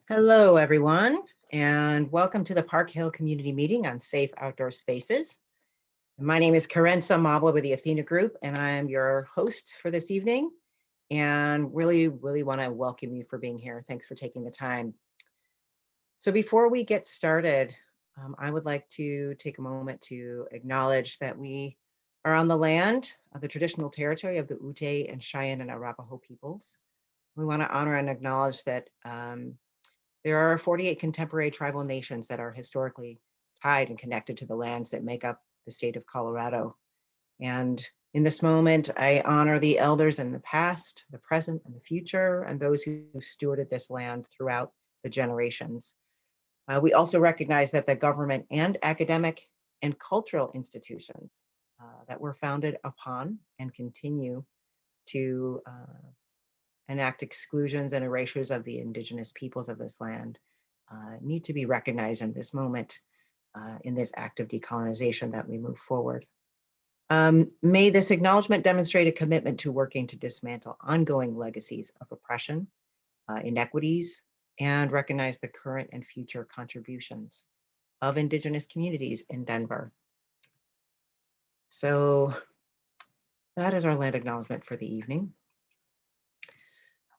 Hello, everyone, and welcome to the Park Hill Community Meeting on Safe Outdoor Spaces. My name is Carenza Mabla with the Athena Group, and I am your host for this evening, and really want to welcome you for being here. Thanks for taking the time. So before we get started, I would like to take a moment to acknowledge that we are on the land of the traditional territory of the Ute and Cheyenne and Arapaho peoples. We want to honor and acknowledge that there are 48 contemporary tribal nations that are historically tied and connected to the lands that make up the state of Colorado. And in this moment, I honor the elders in the past, the present, and the future, and those who stewarded this land throughout the generations. We also recognize that the government and academic and cultural institutions that were founded upon and continue to enact exclusions and erasures of the indigenous peoples of this land need to be recognized in this moment, in this act of decolonization that we move forward. May this acknowledgement demonstrate a commitment to working to dismantle ongoing legacies of oppression, inequities, and recognize the current and future contributions of indigenous communities in Denver. So that is our land acknowledgement for the evening.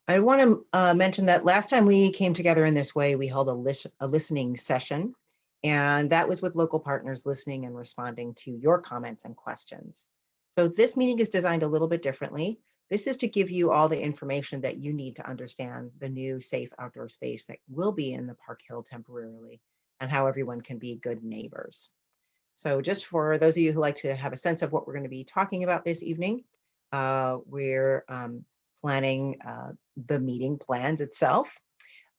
I want to mention that last time we came together in this way, we held a listening session, and that was with local partners listening and responding to your comments and questions. So this meeting is designed a little bit differently. This is to give you all the information that you need to understand the new safe outdoor space that will be in the Park Hill temporarily and how everyone can be good neighbors. So just for those of you who like to have a sense of what we're going to be talking about this evening, we're planning the meeting plans itself.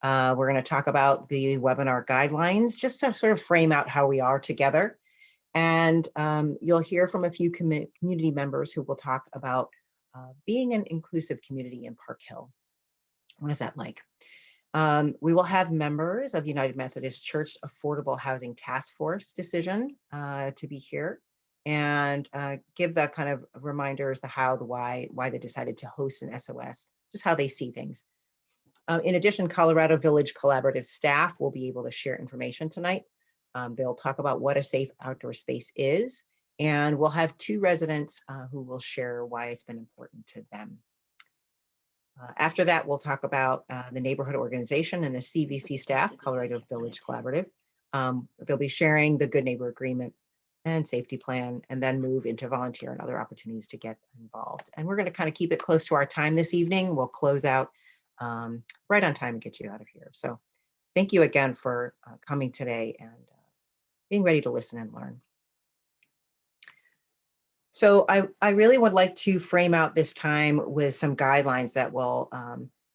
We're going to talk about the webinar guidelines just to sort of frame out how we are together. And you'll hear from a few community members who will talk about being an inclusive community in Park Hill. What is that like? We will have members of United Methodist Church Affordable Housing Task Force decision to be here and give the kind of reminders, the how, the why they decided to host an SOS, just how they see things. In addition, Colorado Village Collaborative staff will be able to share information tonight. They'll talk about what a safe outdoor space is, and we'll have two residents who will share why it's been important to them. After that, we'll talk about the neighborhood organization and the CVC staff, Colorado Village Collaborative. They'll be sharing the Good Neighbor Agreement and safety plan, and then move into volunteer and other opportunities to get involved. And we're going to kind of keep it close to our time this evening. We'll close out right on time and get you out of here. So thank you again for coming today and being ready to listen and learn. So I really would like to frame out this time with some guidelines that will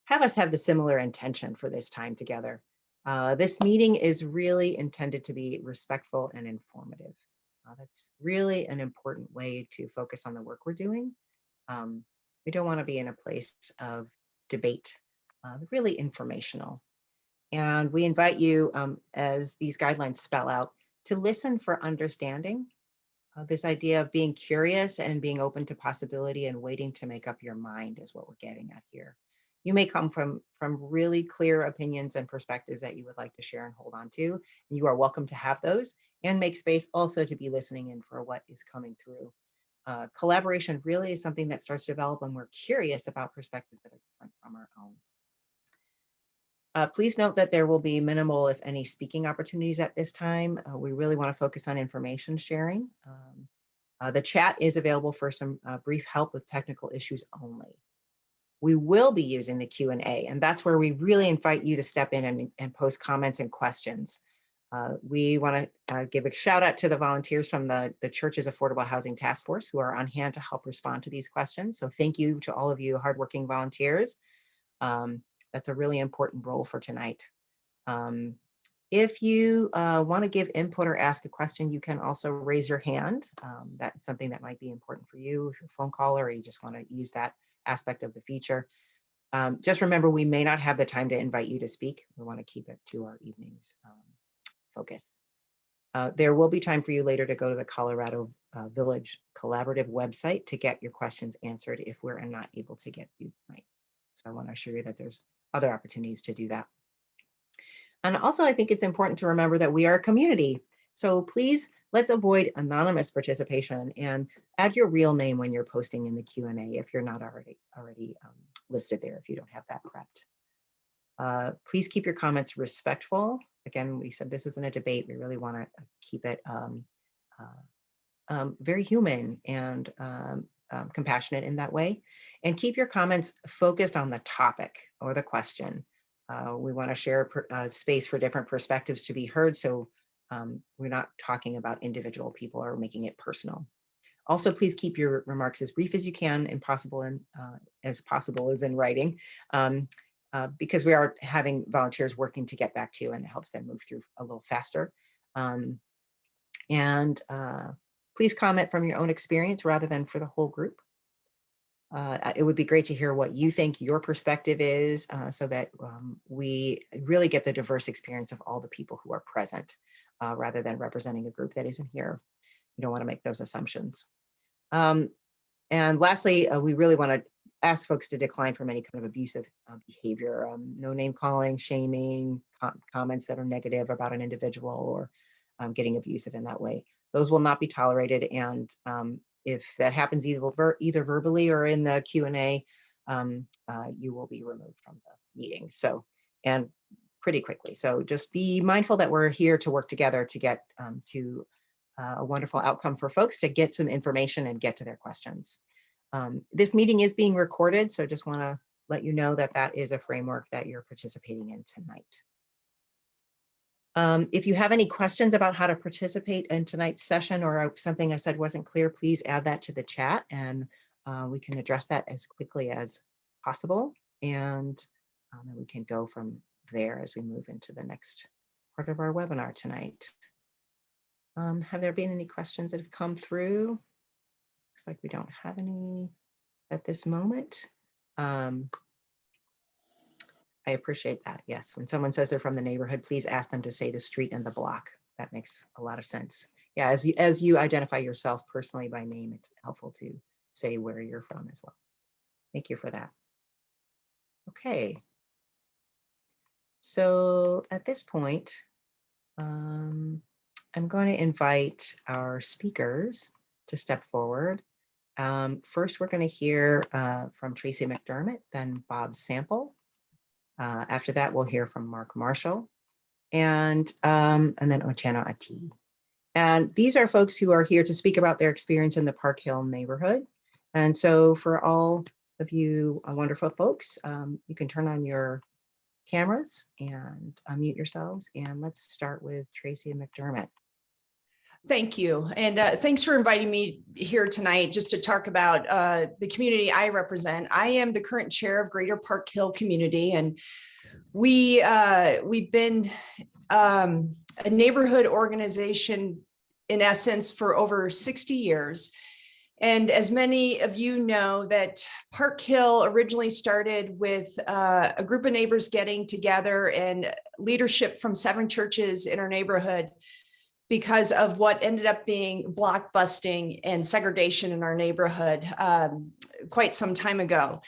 have us have the similar intention for this time together. This meeting is really intended to be respectful and informative. That's really an important way to focus on the work we're doing. We don't want to be in a place of debate, really informational. And we invite you, as these guidelines spell out, to listen for understanding. This idea of being curious and being open to possibility and waiting to make up your mind is what we're getting at here. You may come from really clear opinions and perspectives that you would like to share and hold on to. And you are welcome to have those and make space also to be listening in for what is coming through. Collaboration really is something that starts to develop when we're curious about perspectives that are different from our own. Please note that there will be minimal, if any, speaking opportunities at this time. We really want to focus on information sharing. The chat is available for some brief help with technical issues only. We will be using the Q&A, and that's where we really invite you to step in and post comments and questions. We want to give a shout out to the volunteers from the church's Affordable Housing Task Force who are on hand to help respond to these questions. So thank you to all of you hardworking volunteers. That's a really important role for tonight. If you want to give input or ask a question, you can also raise your hand. That's something that might be important for you if you're a phone caller or you just want to use that aspect of the feature. Just remember, we may not have the time to invite you to speak. We want to keep it to our evening's focus. There will be time for you later to go to the Colorado Village Collaborative website to get your questions answered if we're not able to get you tonight. So I want to assure you that there's other opportunities to do that. And also, I think it's important to remember that we are a community. So please, let's avoid anonymous participation and add your real name when you're posting in the Q&A if you're not already listed there, if you don't have that prepped. Please keep your comments respectful. Again, we said this isn't a debate. We really want to keep it very human and compassionate in that way. And keep your comments focused on the topic or the question. We want to share space for different perspectives to be heard. So we're not talking about individual people or making it personal. Also, please keep your remarks as brief as you can and as possible as in writing, because we are having volunteers working to get back to you, and it helps them move through a little faster. Please comment from your own experience rather than for the whole group. It would be great to hear what you think your perspective is, so that we really get the diverse experience of all the people who are present, rather than representing a group that isn't here. You don't want to make those assumptions. And lastly, we really want to ask folks to decline from any kind of abusive behavior, no name calling, shaming, comments that are negative about an individual, or getting abusive in that way. Those will not be tolerated, and if that happens either verbally or in the Q&A, you will be removed from the meeting. So, and pretty quickly. So just be mindful that we're here to work together to get to a wonderful outcome for folks to get some information and get to their questions. This meeting is being recorded, so just want to let you know that that is a framework that you're participating in tonight. If you have any questions about how to participate in tonight's session, or something I said wasn't clear, please add that to the chat, and we can address that as quickly as possible. And we can go from there as we move into the next part of our webinar tonight. Have there been any questions that have come through? Looks like we don't have any at this moment. I appreciate that. Yes, when someone says they're from the neighborhood, please ask them to say the street and the block. That makes a lot of sense. Yeah, as you identify yourself personally by name, it's helpful to say where you're from as well. Thank you for that. Okay. So at this point, I'm going to invite our speakers to step forward. First, we're going to hear from Tracy Mcdermott, then Bob Sample. After that, we'll hear from Mark Marshall, and then Ochano Ati. And these are folks who are here to speak about their experience in the Park Hill neighborhood. And so for all of you wonderful folks, you can turn on your cameras and unmute yourselves. And let's start with Tracy Mcdermott. Thank you. And thanks for inviting me here tonight just to talk about the community I represent. I am the current chair of Greater Park Hill Community, and we've been a neighborhood organization in essence for over 60 years. And as many of you know, that Park Hill originally started with a group of neighbors getting together and leadership from 7 churches in our neighborhood, because of what ended up being block busting and segregation in our neighborhood quite some time ago.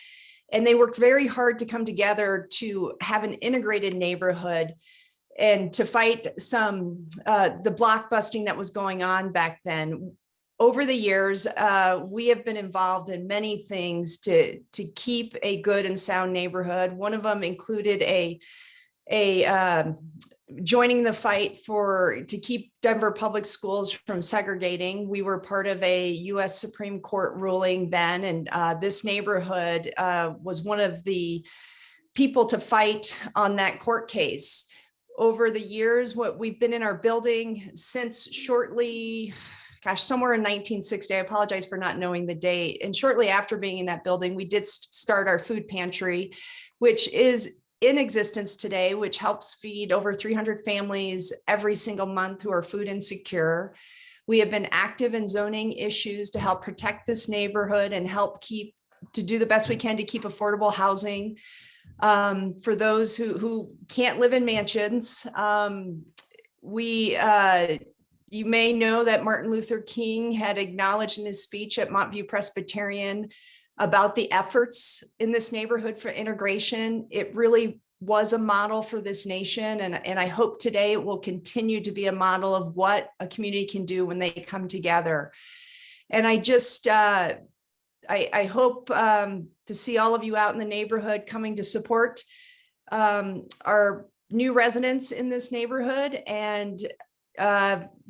And they worked very hard to come together to have an integrated neighborhood and to fight the block busting that was going on back then. Over the years, we have been involved in many things to keep a good and sound neighborhood. One of them included joining the fight to keep Denver public schools from segregating. We were part of a U.S. Supreme Court ruling then, and this neighborhood was one of the people to fight on that court case. Over the years, we've been in our building since somewhere in 1960. I apologize for not knowing the date. And shortly after being in that building, we did start our food pantry, which is in existence today, which helps feed over 300 families every single month who are food insecure. We have been active in zoning issues to help protect this neighborhood and help to do the best we can to keep affordable housing for those who can't live in mansions. You may know that Martin Luther King had acknowledged in his speech at Montview Presbyterian about the efforts in this neighborhood for integration. It really was a model for this nation. And I hope today it will continue to be a model of what a community can do when they come together. And I just, I hope to see all of you out in the neighborhood coming to support our new residents in this neighborhood. And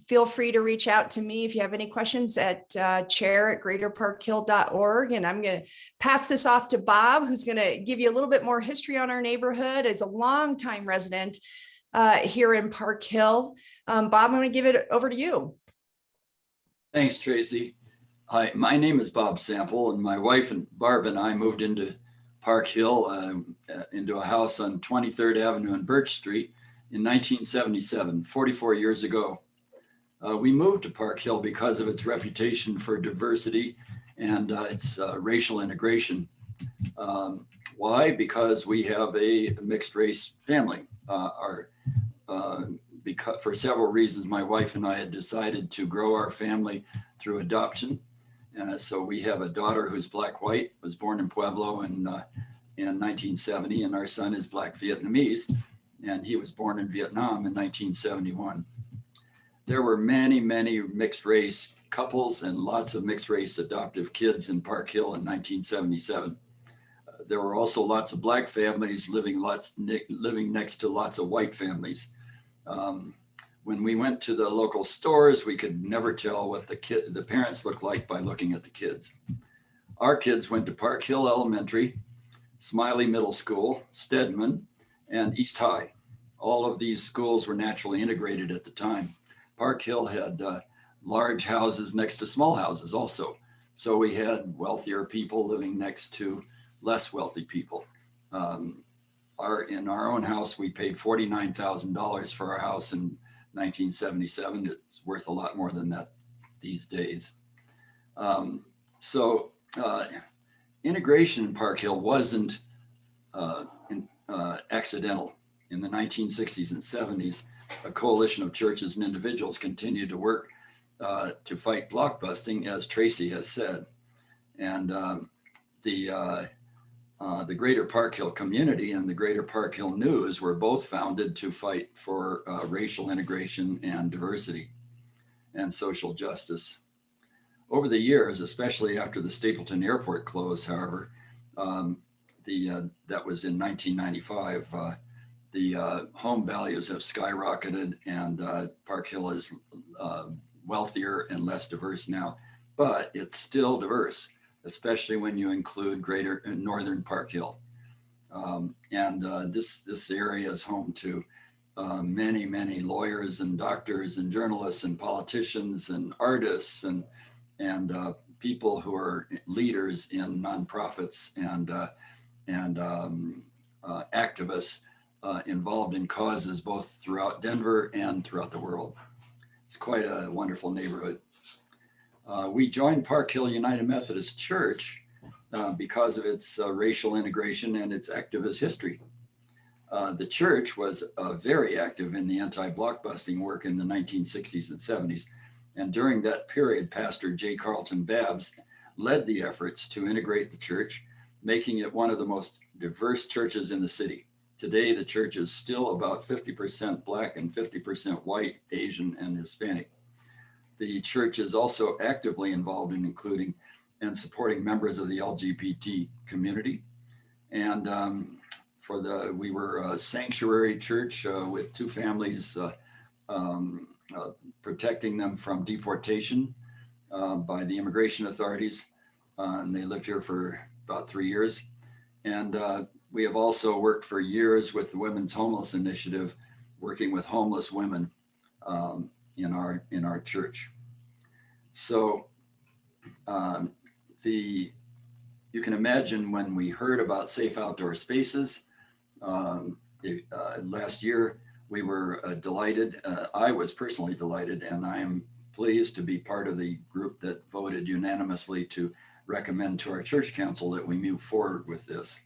feel free to reach out to me if you have any questions at chair@greaterparkhill.org. And I'm going to pass this off to Bob, who's going to give you a little bit more history on our neighborhood as a longtime resident here in Park Hill. Bob, I'm going to give it over to you. Thanks, Tracy. Hi, my name is Bob Sample, and my wife and Barb and I moved into Park Hill, into a house on 23rd Avenue and Birch Street in 1977, 44 years ago. We moved to Park Hill because of its reputation for diversity and its racial integration. Why? Because we have a mixed race family. Because for several reasons, my wife and I had decided to grow our family through adoption. So we have a daughter who's Black-white, was born in Pueblo in 1970, and our son is Black Vietnamese, and he was born in Vietnam in 1971. There were many, many mixed race couples and lots of mixed race adoptive kids in Park Hill in 1977. There were also lots of Black families living next to lots of white families. When we went to the local stores, we could never tell what the parents looked like by looking at the kids. Our kids went to Park Hill Elementary, Smiley Middle School, Stedman, and East High. All of these schools were naturally integrated at the time. Park Hill had large houses next to small houses also. So we had wealthier people living next to less wealthy people. In our own house, we paid $49,000 for our house in 1977. It's worth a lot more than that these days. Integration in Park Hill wasn't accidental. In the 1960s and 70s, a coalition of churches and individuals continued to work to fight blockbusting, as Tracy has said. And the Greater Park Hill community and the Greater Park Hill News were both founded to fight for racial integration and diversity and social justice. Over the years, especially after the Stapleton Airport closed, however, that was in 1995, the home values have skyrocketed, and Park Hill is wealthier and less diverse now, but it's still diverse, especially when you include greater northern Park Hill. This area is home to many, many lawyers and doctors and journalists and politicians and artists and people who are leaders in nonprofits and activists involved in causes both throughout Denver and throughout the world. It's quite a wonderful neighborhood. We joined Park Hill United Methodist Church because of its racial integration and its activist history. The church was very active in the anti-blockbusting work in the 1960s and 70s. And during that period, Pastor J. Carlton Babbs led the efforts to integrate the church, making it one of the most diverse churches in the city. Today, the church is still about 50% Black and 50% white, Asian, and Hispanic. The church is also actively involved in including and supporting members of the LGBT community. And we were a sanctuary church with two families protecting them from deportation by the immigration authorities. And they lived here for about 3 years. And we have also worked for years with the Women's Homeless Initiative, working with homeless women in our church. So you can imagine when we heard about safe outdoor spaces last year, we were delighted. I was personally delighted, and I am pleased to be part of the group that voted unanimously to recommend to our church council that we move forward with this.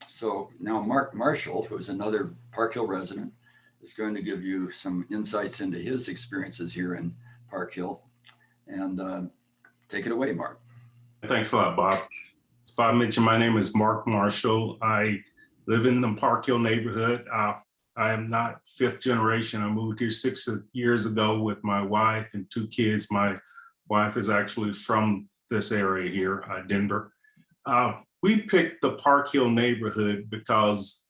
So now Mark Marshall, who's another Park Hill resident, is going to give you some insights into his experiences here in Park Hill. And take it away, Mark. Thanks a lot, Bob. As Bob mentioned, my name is Mark Marshall. I live in the Park Hill neighborhood. I am not fifth generation. I moved here 6 years ago with my wife and 2 kids. My wife is actually from this area here, Denver. We picked the Park Hill neighborhood because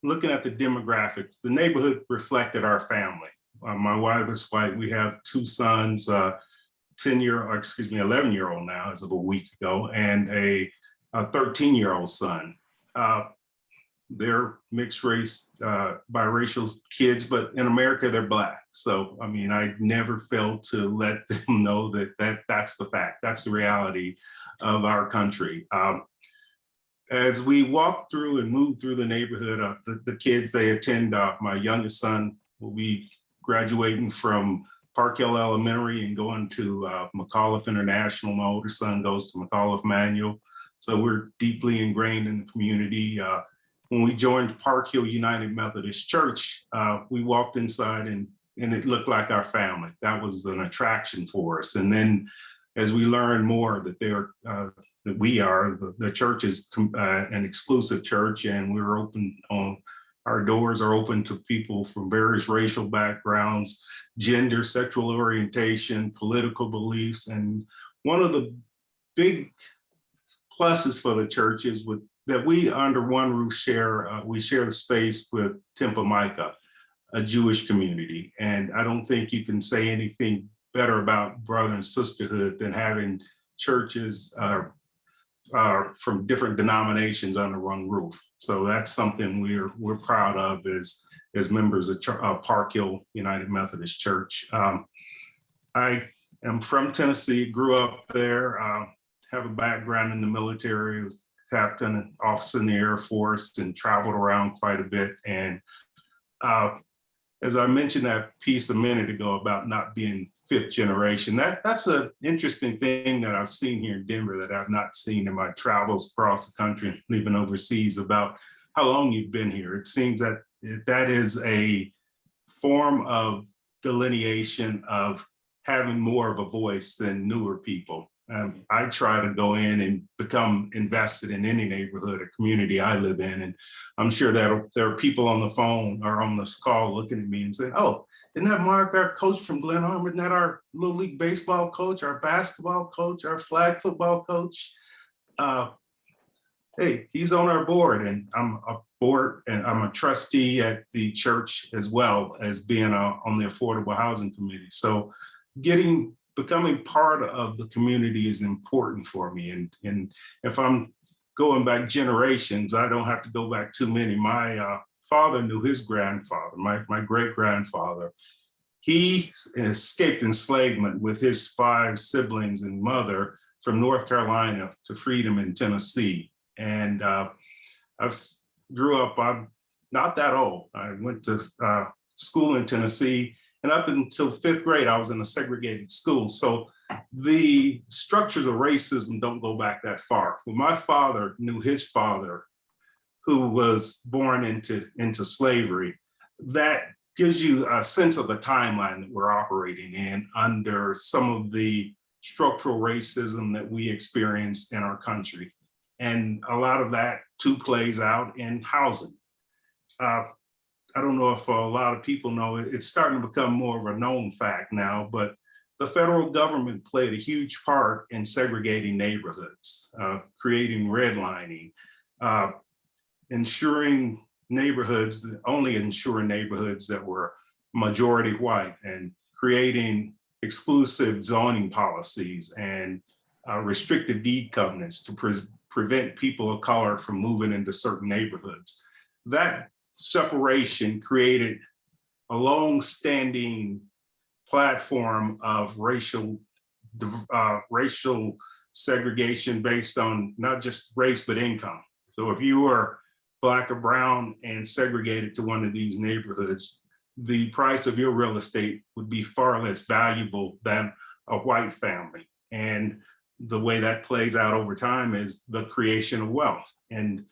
looking at the demographics, the neighborhood reflected our family. My wife is white. We have 2 sons, 11-year-old now as of a week ago, and a 13-year-old son. They're mixed race, biracial kids, but in America, they're Black. So, I mean, I never failed to let them know that's the fact. That's the reality of our country. As we walk through and move through the neighborhood, the kids, they attend, my youngest son will be graduating from Park Hill Elementary and going to McAuliffe International. My older son goes to McAuliffe Manual. So we're deeply ingrained in the community. When we joined Park Hill United Methodist Church, we walked inside and it looked like our family. That was an attraction for us. And then as we learned more that the church is an exclusive church, and we're open our doors are open to people from various racial backgrounds, gender, sexual orientation, political beliefs. And one of the big pluses for the church is that we under one roof we share the space with Micah, a Jewish community. And I don't think you can say anything better about brother and sisterhood than having churches from different denominations under one roof. So that's something we're proud of as members of Park Hill United Methodist Church. I am from Tennessee, grew up there, have a background in the military, was captain and officer in the Air Force, and traveled around quite a bit. And as I mentioned that piece a minute ago about not being fifth generation, that's an interesting thing that I've seen here in Denver that I've not seen in my travels across the country and even overseas about how long you've been here. It seems that that is a form of delineation of having more of a voice than newer people. I try to go in and become invested in any neighborhood or community I live in. And I'm sure that there are people on the phone or on this call looking at me and saying, oh, isn't that Mark, our coach from Glen Arm? Isn't that our Little League baseball coach, our basketball coach, our flag football coach? Hey, he's on our board, and I'm a trustee at the church as well as being on the Affordable Housing Committee. So becoming part of the community is important for me. And if I'm going back generations, I don't have to go back too many. My father knew his grandfather, my great-grandfather. He escaped enslavement with his 5 siblings and mother from North Carolina to freedom in Tennessee. And I grew up, I'm not that old. I went to school in Tennessee, and up until 5th grade, I was in a segregated school. So the structures of racism don't go back that far. Well, my father knew his father, who was born into slavery. That gives you a sense of the timeline that we're operating in under some of the structural racism that we experienced in our country. And a lot of that too plays out in housing. I don't know if a lot of people know, it's starting to become more of a known fact now, but the federal government played a huge part in segregating neighborhoods, creating redlining, ensuring neighborhoods that were majority white, and creating exclusive zoning policies and restrictive deed covenants to prevent people of color from moving into certain neighborhoods. That separation created a long-standing platform of racial segregation based on not just race, but income. So if you were Black or brown and segregated to one of these neighborhoods, the price of your real estate would be far less valuable than a white family. And the way that plays out over time is the creation of wealth. And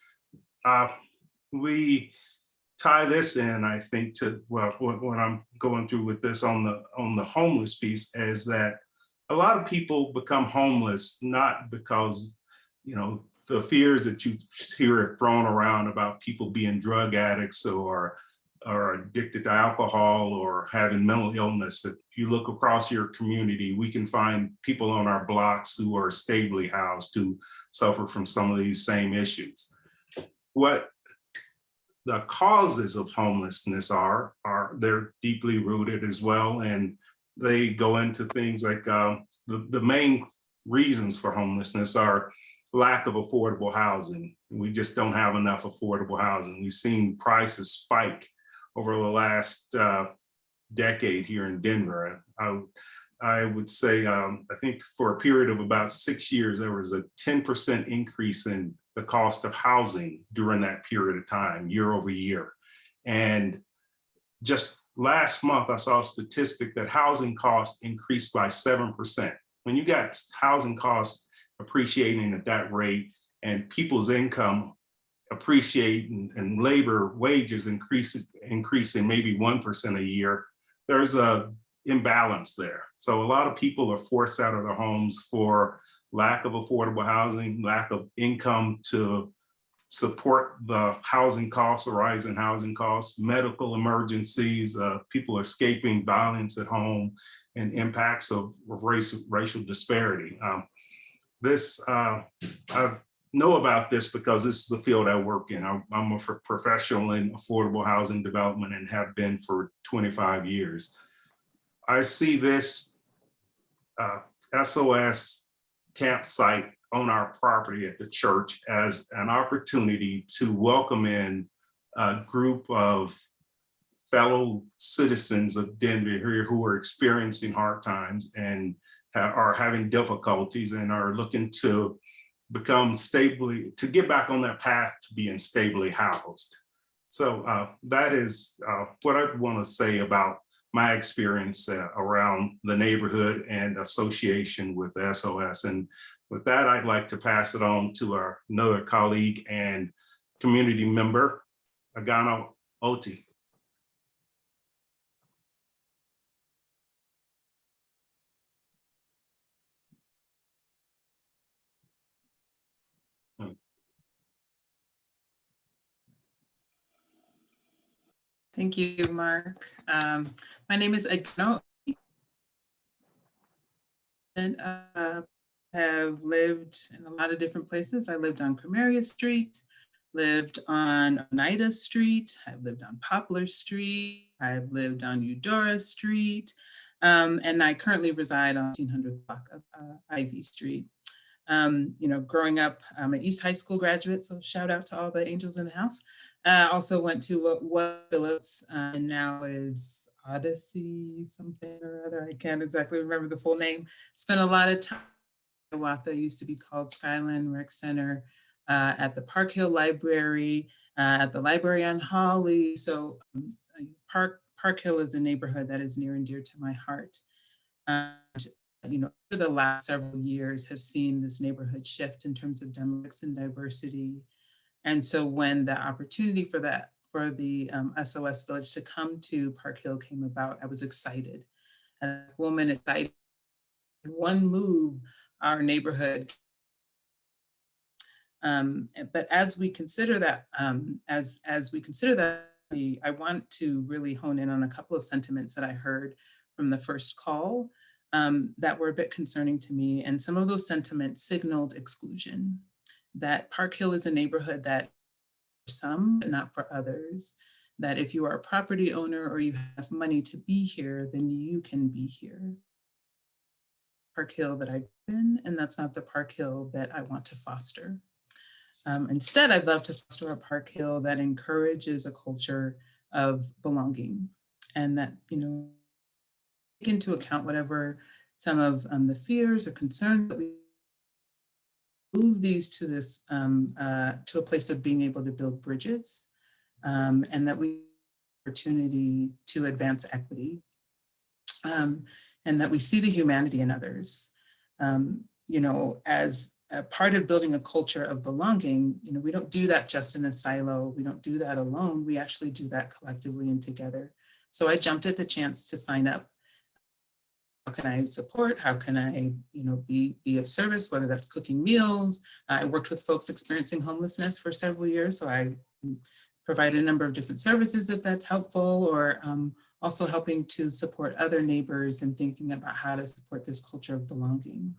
we tie this in, I think, to what I'm going through with this on the homeless piece, is that a lot of people become homeless not because the fears that you hear thrown around about people being drug addicts or addicted to alcohol or having mental illness, if you look across your community, we can find people on our blocks who are stably housed who suffer from some of these same issues. What the causes of homelessness are they're deeply rooted as well, and they go into things like the main reasons for homelessness are lack of affordable housing. We just don't have enough affordable housing. We've seen prices spike over the last decade here in Denver. I would say, I think for a period of about 6 years, there was a 10% increase in the cost of housing during that period of time, year over year. And just last month, I saw a statistic that housing costs increased by 7%. When you got housing costs appreciating at that rate and people's income appreciating and labor wages increasing maybe 1% a year, there's a imbalance there. So a lot of people are forced out of their homes for lack of affordable housing, lack of income to support the housing costs, or rising housing costs, medical emergencies, people escaping violence at home, and impacts of racial disparity. I know about this because this is the field I work in. I'm a professional in affordable housing development and have been for 25 years. I see this SOS campsite on our property at the church as an opportunity to welcome in a group of fellow citizens of Denver here who are experiencing hard times and are having difficulties and are looking to become stably, to get back on that path to being stably housed. So that is what I want to say about my experience around the neighborhood and association with SOS. And with that, I'd like to pass it on to another colleague and community member, Agano Oti. Thank you, Mark. My name is Agano, and have lived in a lot of different places. I lived on Cremeria Street, lived on Oneida Street, I've lived on Poplar Street, I've lived on Eudora Street, and I currently reside on 1800 block of Ivy Street. Growing up, I'm an East High School graduate, so shout out to all the angels in the house. Also went to what Phillips and now is Odyssey something or other. I can't exactly remember the full name. Spent a lot of time at Hiawatha, used to be called Skyline Rec Center, at the Park Hill Library, at the library on Holly. So Park Hill is a neighborhood that is near and dear to my heart. For the last several years have seen this neighborhood shift in terms of demographics and diversity. And so when the opportunity for the SOS Village to come to Park Hill came about, I was excited. As a woman, excited. In one move, our neighborhood. But as we consider that, I want to really hone in on a couple of sentiments that I heard from the first call that were a bit concerning to me. And some of those sentiments signaled exclusion, that Park Hill is a neighborhood that for some, but not for others, that if you are a property owner or you have money to be here, then you can be here. Park Hill that I've been, and that's not the Park Hill that I want to foster. Instead, I'd love to foster a Park Hill that encourages a culture of belonging, and that, take into account whatever some of the fears or concerns that we move these to this to a place of being able to build bridges, and that we have opportunity to advance equity, and that we see the humanity in others. As a part of building a culture of belonging, we don't do that just in a silo. We don't do that alone. We actually do that collectively and together. So I jumped at the chance to sign up can I support? How can I, be of service, whether that's cooking meals. I worked with folks experiencing homelessness for several years, so I provide a number of different services if that's helpful, or also helping to support other neighbors and thinking about how to support this culture of belonging.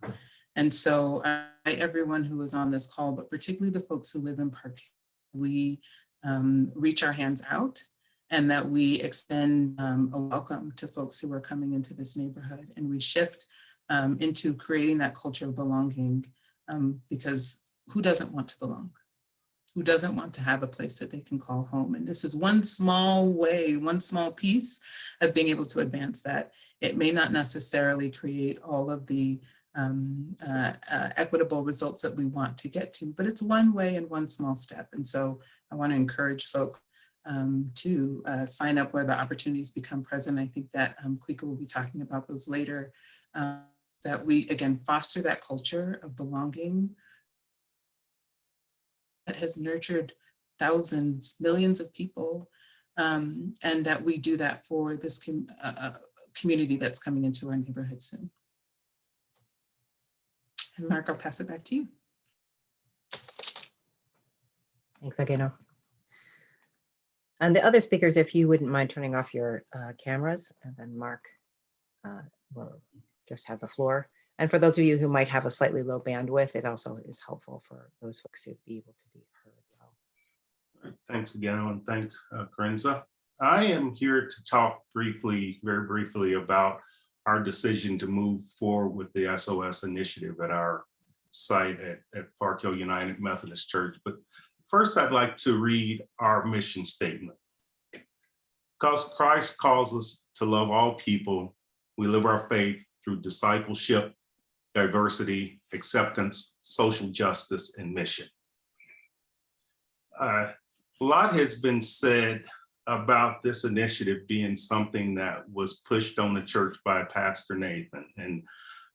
And so everyone who is on this call, but particularly the folks who live in Park, we reach our hands out, and that we extend a welcome to folks who are coming into this neighborhood, and we shift into creating that culture of belonging, because who doesn't want to belong? Who doesn't want to have a place that they can call home? And this is one small way, one small piece of being able to advance that. It may not necessarily create all of the equitable results that we want to get to, but it's one way and one small step. And so I want to encourage folks to sign up where the opportunities become present. I think that Kwika will be talking about those later, that we, again, foster that culture of belonging that has nurtured thousands, millions of people, and that we do that for this community that's coming into our neighborhood soon. And Mark, I'll pass it back to you. Thanks, Ageno. And the other speakers, if you wouldn't mind turning off your cameras, and then Mark will just have the floor. And for those of you who might have a slightly low bandwidth, it also is helpful for those folks to be able to be heard well. Thanks again, and thanks, Corinza. I am here to talk briefly, very briefly, about our decision to move forward with the SOS initiative at our site at Park Hill United Methodist Church. But first, I'd like to read our mission statement. Because Christ calls us to love all people, we live our faith through discipleship, diversity, acceptance, social justice, and mission. A lot has been said about this initiative being something that was pushed on the church by Pastor Nathan, and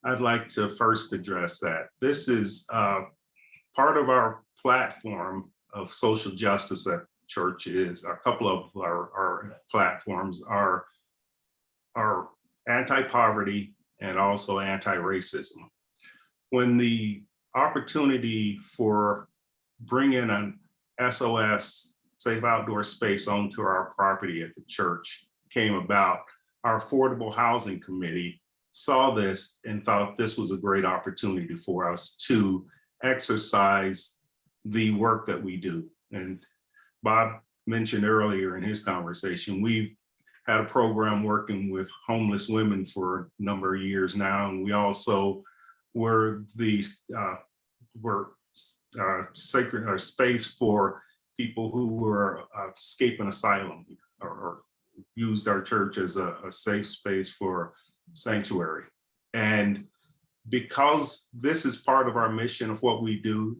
I'd like to first address that. This is part of our platform of social justice at church. Is a couple of our platforms are anti-poverty and also anti-racism. When the opportunity for bringing an SOS, safe outdoor space, onto our property at the church came about, our Affordable Housing Committee saw this and thought this was a great opportunity for us to exercise the work that we do. And Bob mentioned earlier in his conversation, we've had a program working with homeless women for a number of years now, and we also were the sacred space for people who were escaping asylum, or used our church as a safe space for sanctuary. And because this is part of our mission of what we do,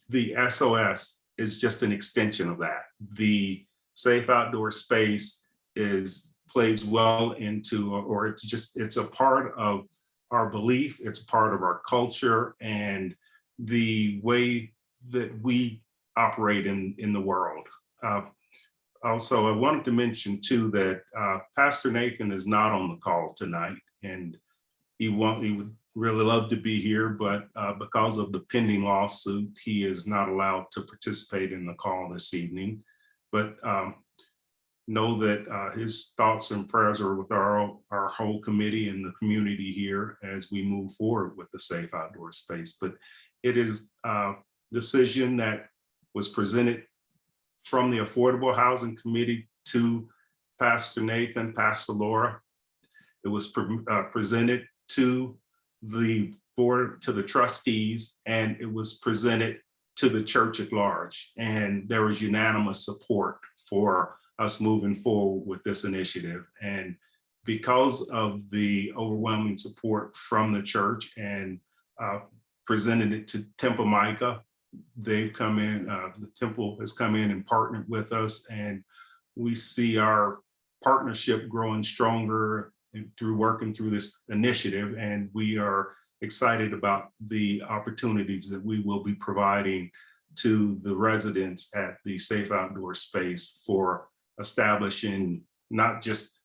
the SOS is just an extension of that. The safe outdoor space plays well into, or it's a part of our belief, it's part of our culture and the way that we operate in the world. Also, I wanted to mention too that Pastor Nathan is not on the call tonight, and he would really love to be here, but because of the pending lawsuit, he is not allowed to participate in the call this evening. But know that his thoughts and prayers are with our whole committee and the community here as we move forward with the safe outdoor space. But it is a decision that was presented from the Affordable Housing Committee to Pastor Nathan, Pastor Laura. It was presented to the board, to the trustees, and it was presented to the church at large. And there was unanimous support for us moving forward with this initiative. And because of the overwhelming support from the church and presented it to Temple Micah, they've come in, the Temple has come in and partnered with us, and we see our partnership growing stronger through working through this initiative. And we are excited about the opportunities that we will be providing to the residents at the safe outdoor space for establishing not just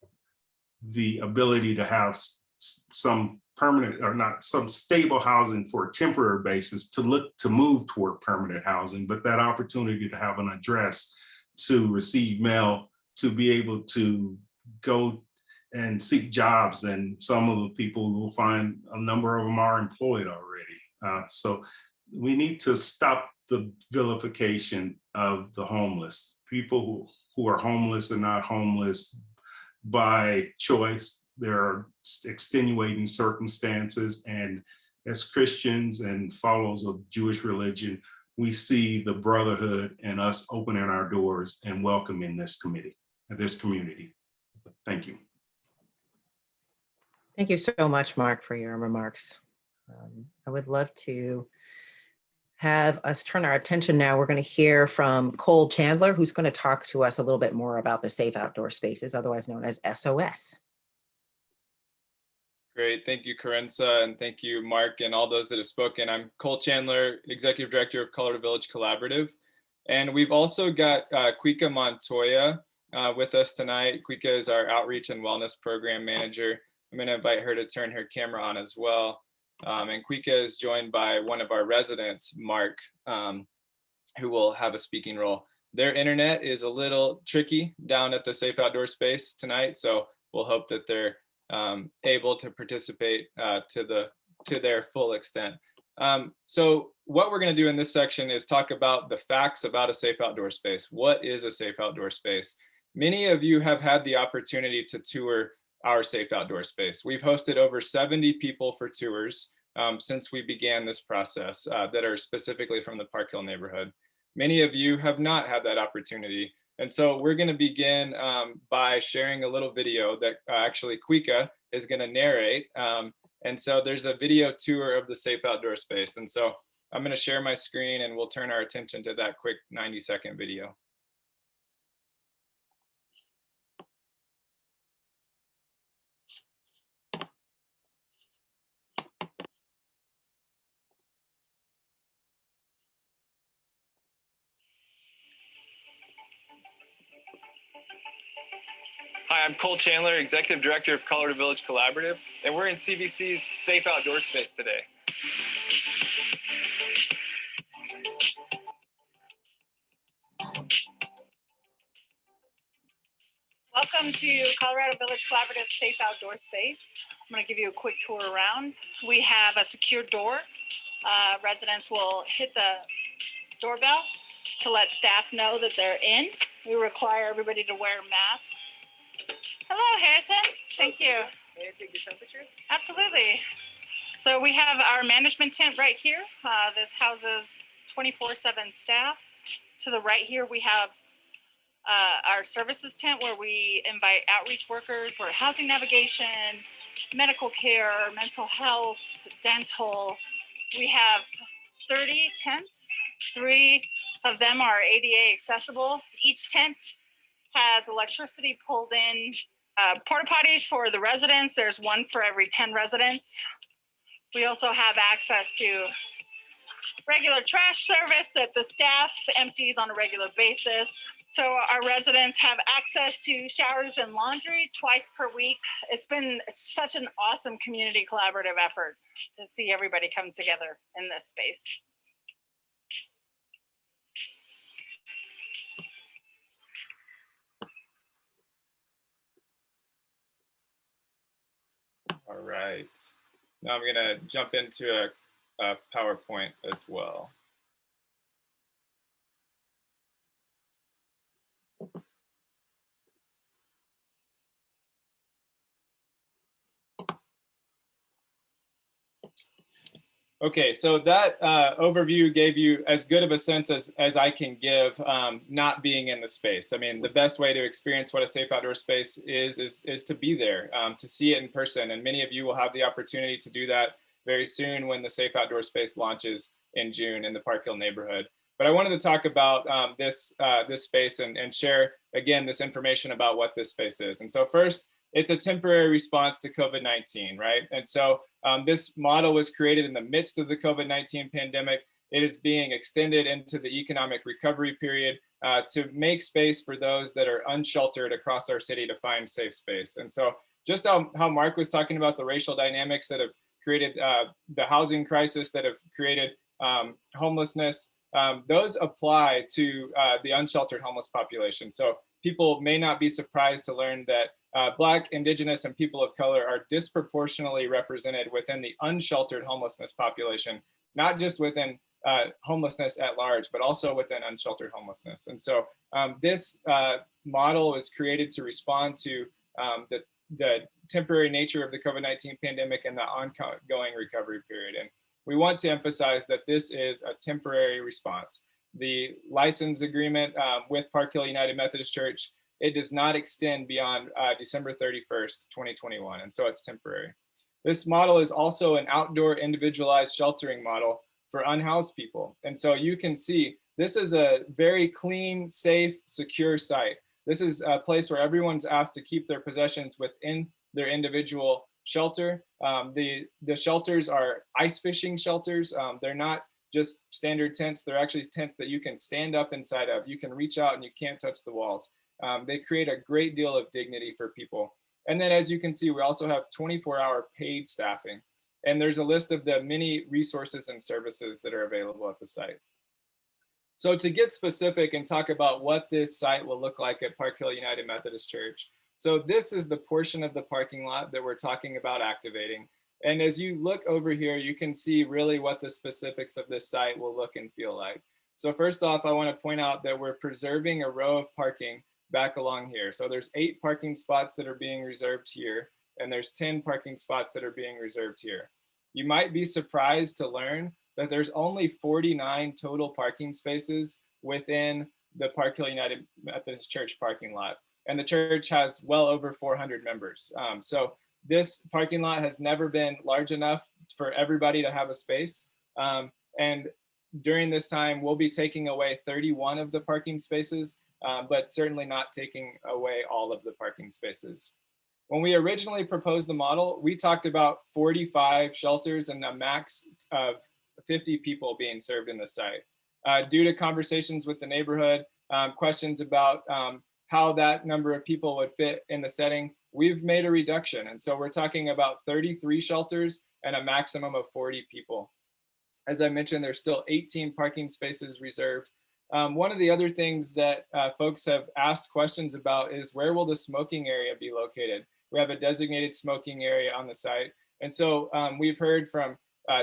the ability to have some permanent or not some stable housing for a temporary basis to look to move toward permanent housing, but that opportunity to have an address, to receive mail, to be able to go and seek jobs. And some of the people will find a number of them are employed already. So we need to stop the vilification of the homeless. People who are homeless are not homeless by choice. There are extenuating circumstances, and as Christians and followers of Jewish religion, we see the brotherhood and us opening our doors and welcoming this community. Thank you. Thank you so much, Mark, for your remarks. I would love to have us turn our attention now. We're going to hear from Cole Chandler, who's going to talk to us a little bit more about the Safe Outdoor Spaces, otherwise known as SOS. Great, thank you, Carenza, and thank you, Mark, and all those that have spoken. I'm Cole Chandler, Executive Director of Colorado Village Collaborative, and we've also got Micah Montoya with us tonight. Micah is our Outreach and Wellness Program Manager. I'm going to invite her to turn her camera on as well. And Micah is joined by one of our residents, Mark, who will have a speaking role. Their internet is a little tricky down at the Safe Outdoor Space tonight, so we'll hope that they're able to participate to their full extent. So what we're going to do in this section is talk about the facts about a safe outdoor space. What is a safe outdoor space? Many of you have had the opportunity to tour our safe outdoor space. We've hosted over 70 people for tours since we began this process that are specifically from the Park Hill neighborhood. Many of you have not had that opportunity. And so we're going to begin by sharing a little video that actually Micah is going to narrate. And so there's a video tour of the safe outdoor space. And so I'm going to share my screen and we'll turn our attention to that quick 90-second video. Hi, I'm Cole Chandler, Executive Director of Colorado Village Collaborative, and we're in CVC's Safe Outdoor Space today. Welcome to Colorado Village Collaborative Safe Outdoor Space. I'm going to give you a quick tour around. We have a secure door. Residents will hit the doorbell to let staff know that they're in. We require everybody to wear masks. Hello, Harrison. Thank you. May I take your temperature? Absolutely. So we have our management tent right here. This houses 24/7 staff. To the right here, we have our services tent where we invite outreach workers for housing navigation, medical care, mental health, dental. We have 30 tents. 3 of them are ADA accessible. Each tent has electricity pulled in. Porta potties for the residents. There's 1 for every 10 residents. We also have access to regular trash service that the staff empties on a regular basis. So our residents have access to showers and laundry twice per week. It's been such an awesome community collaborative effort to see everybody come together in this space. All right. Now I'm going to jump into a PowerPoint as well. Okay, so that overview gave you as good of a sense as I can give, not being in the space. I mean, the best way to experience what a safe outdoor space is to be there, to see it in person. And many of you will have the opportunity to do that very soon when the safe outdoor space launches in June in the Park Hill neighborhood. But I wanted to talk about this space and share, again, this information about what this space is. And so first, it's a temporary response to COVID-19, right? And so this model was created in the midst of the COVID-19 pandemic. It is being extended into the economic recovery period to make space for those that are unsheltered across our city to find safe space. And so just how Mark was talking about the racial dynamics that have created the housing crisis, that have created homelessness, those apply to the unsheltered homeless population. So people may not be surprised to learn that Black, Indigenous, and people of color are disproportionately represented within the unsheltered homelessness population, not just within homelessness at large, but also within unsheltered homelessness. And so this model is created to respond to the temporary nature of the COVID-19 pandemic and the ongoing recovery period. And we want to emphasize that this is a temporary response. The license agreement with Park Hill United Methodist Church, it does not extend beyond December 31st, 2021, and so it's temporary. This model is also an outdoor individualized sheltering model for unhoused people. And so you can see this is a very clean, safe, secure site. This is a place where everyone's asked to keep their possessions within their individual shelter. The shelters are ice fishing shelters. They're not just standard tents. They're actually tents that you can stand up inside of. You can reach out and you can't touch the walls. They create a great deal of dignity for people. And then as you can see, we also have 24-hour paid staffing. And there's a list of the many resources and services that are available at the site. So to get specific and talk about what this site will look like at Park Hill United Methodist Church. So this is the portion of the parking lot that we're talking about activating. And as you look over here, you can see really what the specifics of this site will look and feel like. So first off, I want to point out that we're preserving a row of parking back along here. So there's 8 parking spots that are being reserved here, and there's 10 parking spots that are being reserved here. You might be surprised to learn that there's only 49 total parking spaces within the Park Hill United Methodist Church parking lot. And the church has well over 400 members. So this parking lot has never been large enough for everybody to have a space. And during this time, we'll be taking away 31 of the parking spaces, but certainly not taking away all of the parking spaces. When we originally proposed the model, we talked about 45 shelters and a max of 50 people being served in the site. Due to conversations with the neighborhood, questions about how that number of people would fit in the setting, we've made a reduction. And so we're talking about 33 shelters and a maximum of 40 people. As I mentioned, there's still 18 parking spaces reserved. One of the other things that folks have asked questions about is where will the smoking area be located? We have a designated smoking area on the site. And so we've heard from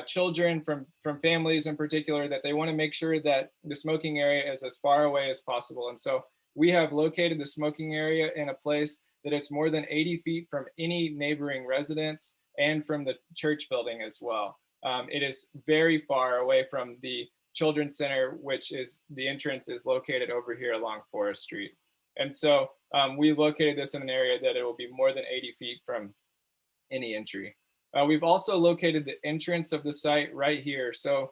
children, from families in particular, that they want to make sure that the smoking area is as far away as possible. And so we have located the smoking area in a place that it's more than 80 feet from any neighboring residence and from the church building as well. It is very far away from the Children's Center, which is the entrance is located over here along Forest Street. And so we located this in an area that it will be more than 80 feet from any entry. We've also located the entrance of the site right here. So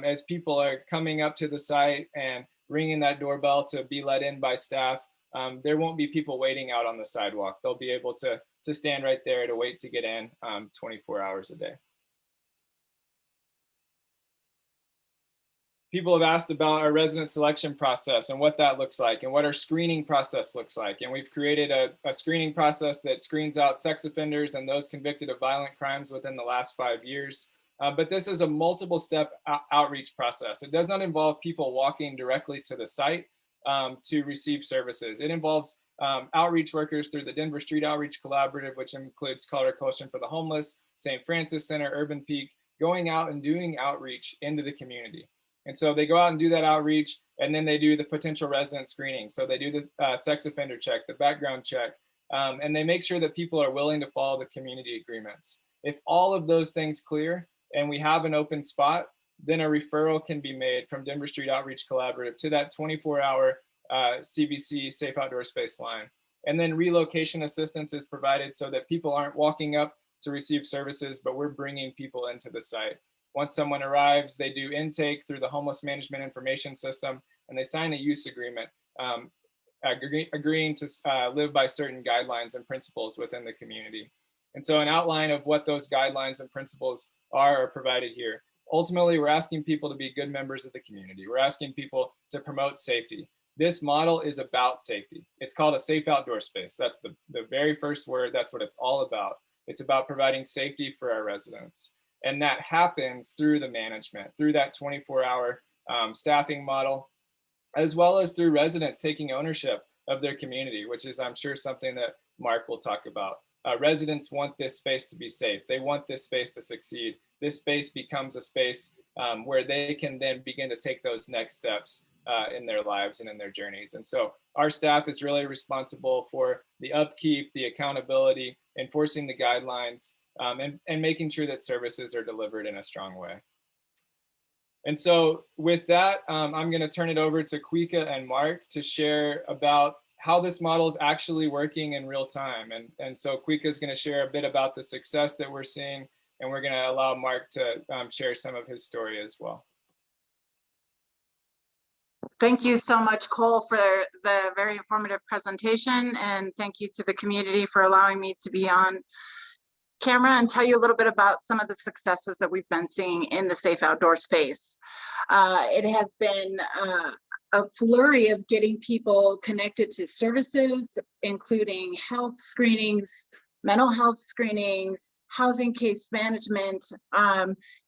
as people are coming up to the site and ringing that doorbell to be let in by staff, there won't be people waiting out on the sidewalk. They'll be able to stand right there to wait to get in 24 hours a day. People have asked about our resident selection process and what that looks like and what our screening process looks like. And we've created a screening process that screens out sex offenders and those convicted of violent crimes within the last 5 years. But this is a multiple step outreach process. It does not involve people walking directly to the site to receive services. It involves outreach workers through the Denver Street Outreach Collaborative, which includes Colorado Coalition for the Homeless, St. Francis Center, Urban Peak, going out and doing outreach into the community. And so they go out and do that outreach, and then they do the potential resident screening. So they do the sex offender check, the background check, and they make sure that people are willing to follow the community agreements. If all of those things clear and we have an open spot, then a referral can be made from Denver Street Outreach Collaborative to that 24-hour CBC Safe Outdoor Space line. And then relocation assistance is provided so that people aren't walking up to receive services, but we're bringing people into the site. Once someone arrives, they do intake through the Homeless Management Information System, and they sign a use agreement, agreeing to live by certain guidelines and principles within the community. And so an outline of what those guidelines and principles are provided here. Ultimately, we're asking people to be good members of the community. We're asking people to promote safety. This model is about safety. It's called a safe outdoor space. That's the very first word. That's what it's all about. It's about providing safety for our residents. And that happens through the management, through that 24-hour staffing model, as well as through residents taking ownership of their community, which is, I'm sure, something that Mark will talk about. Residents want this space to be safe. They want this space to succeed. This space becomes a space where they can then begin to take those next steps in their lives and in their journeys. And so our staff is really responsible for the upkeep, the accountability, enforcing the guidelines, and making sure that services are delivered in a strong way. And so with that, I'm going to turn it over to Quika and Mark to share about how this model is actually working in real time. And so Quika is going to share a bit about the success that we're seeing, and we're going to allow Mark to share some of his story as well. Thank you so much, Cole, for the very informative presentation. And thank you to the community for allowing me to be on camera and tell you a little bit about some of the successes that we've been seeing in the safe outdoor space. It has been a flurry of getting people connected to services, including health screenings, mental health screenings, housing case management.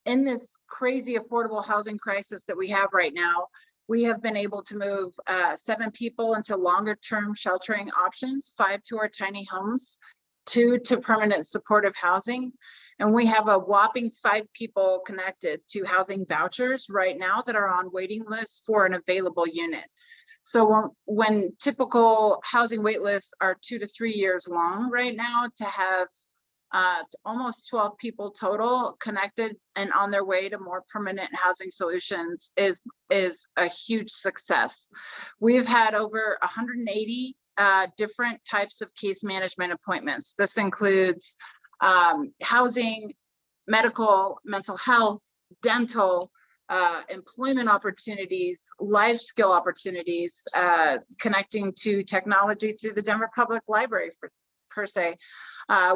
In this crazy affordable housing crisis that we have right now, we have been able to move 7 people into longer term sheltering options, 5 to our tiny homes, 2 to permanent supportive housing. And we have a whopping 5 people connected to housing vouchers right now that are on waiting lists for an available unit. So when typical housing wait lists are 2 to 3 years long right now, to have almost 12 people total connected and on their way to more permanent housing solutions is a huge success. We've had over 180 different types of case management appointments. This includes housing, medical, mental health, dental, employment opportunities, life skill opportunities, connecting to technology through the Denver Public Library per se.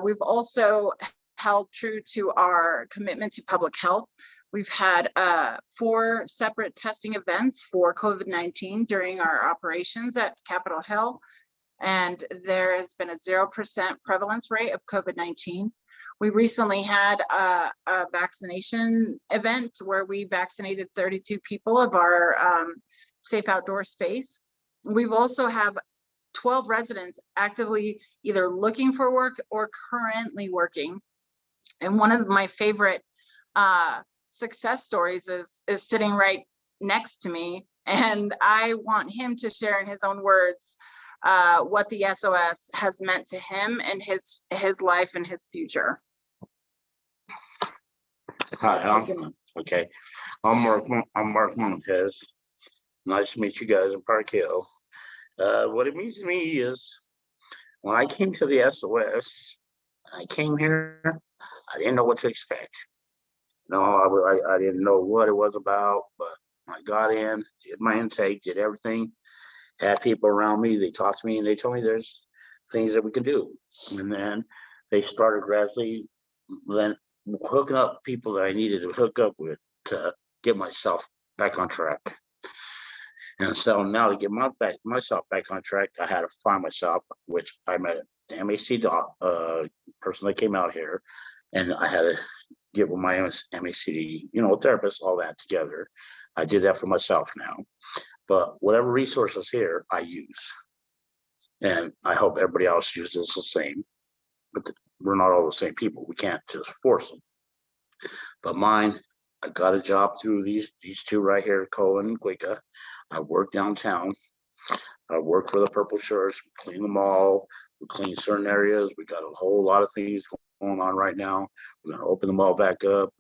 We've also held true to our commitment to public health. We've had 4 separate testing events for COVID-19 during our operations at Capitol Hill, and there has been a 0% prevalence rate of COVID-19. We recently had a vaccination event where we vaccinated 32 people of our safe outdoor space. We've also have 12 residents actively either looking for work or currently working. And one of my favorite success stories is sitting right next to me. And I want him to share in his own words what the SOS has meant to him and his life and his future. Hi, okay. I'm Mark Montez. Nice to meet you guys in Park Hill. What it means to me is when I came to the SOS, I came here, I didn't know what to expect. No, I didn't know what it was about, but I got in, did my intake, did everything, had people around me, they talked to me and they told me there's things that we can do. And then they started gradually then hooking up people that I needed to hook up with to get myself back on track. And so now to get myself back on track, I had to find myself, which I met the MAC person that came out here, and I had to get with my MAC, therapist, all that together. I did that for myself now. But whatever resources here, I use. And I hope everybody else uses the same. But we're not all the same people. We can't just force them. But mine, I got a job through these 2 right here, Cohen and Quika. I work downtown. I work for the Purple Shirts. We clean them all. We clean certain areas. We got a whole lot of things going on right now. We're going to open them all back up.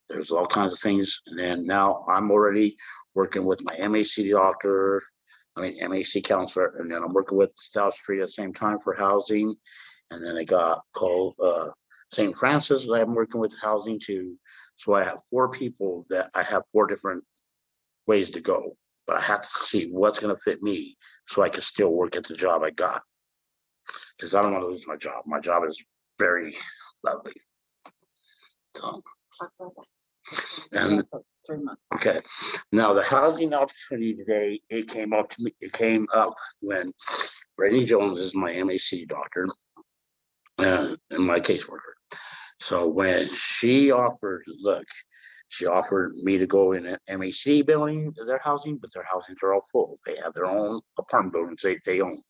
There's all kinds of things. And then now I'm already working with my MAC doctor, MAC counselor, and then I'm working with South Street at the same time for housing. And then I got called St. Francis that I'm working with housing too. So I have 4 people that I have 4 different ways to go. But I have to see what's going to fit me so I can still work at the job I got. Because I don't want to lose my job. My job is very lovely. So, And 3 months. okay, now the housing opportunity today, it came up when Brittany Jones is my MAC doctor and my caseworker. So when she offered me to go in an MAC building, their housing, but their housings are all full. They have their own apartment buildings they own.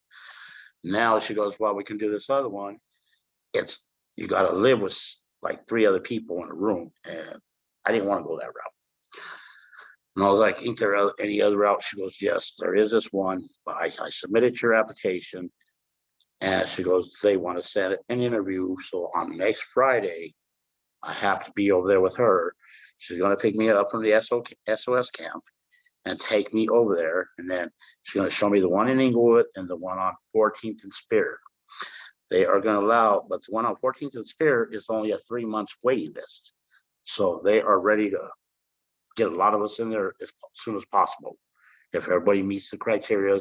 Now she goes, well, we can do this other one. You got to live with like 3 other people in a room, and I didn't want to go that route. And I was like, ain't there any other route? She goes, yes, there is this one, but I submitted your application. And she goes, they want to set an interview. So on next Friday, I have to be over there with her. She's going to pick me up from the SOS camp and take me over there. And then she's going to show me the one in Inglewood and the one on 14th and Spear. They are going to allow, but the one on 14th and Spear is only a 3 months waiting list. So they are ready to get a lot of us in there as soon as possible. If everybody meets the criteria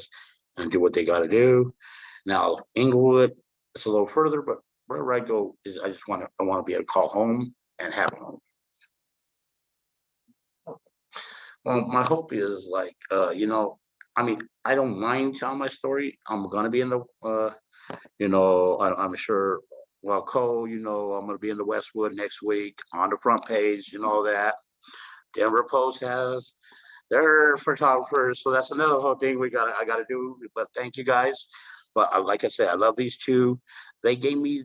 and do what they got to do. Now, Inglewood, it's a little further, but wherever I go, I want to be able to call home and have a home. Well, my hope is like, I mean, I don't mind telling my story. I'm going to be in the, I'm sure, well, Cole, I'm going to be in the Westwood next week on the front page, that. Denver Post has their photographers, so that's another whole thing I got to do. But thank you guys. But like I said, I love these two. They gave me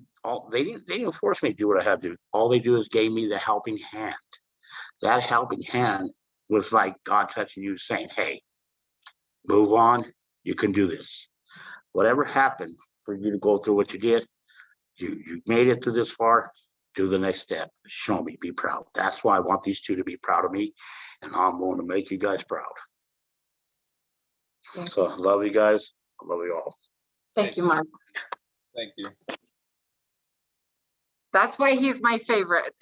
they didn't force me to do what I had to do. All they do is gave me the helping hand. That helping hand was like God touching you, saying, "Hey, move on. You can do this. Whatever happened for you to go through what you did, you made it through this far. Do the next step. Show me. Be proud." That's why I want these two to be proud of me, and I'm going to make you guys proud. So I love you guys. I love you all. Thank you, Mark. Thank you. That's why he's my favorite.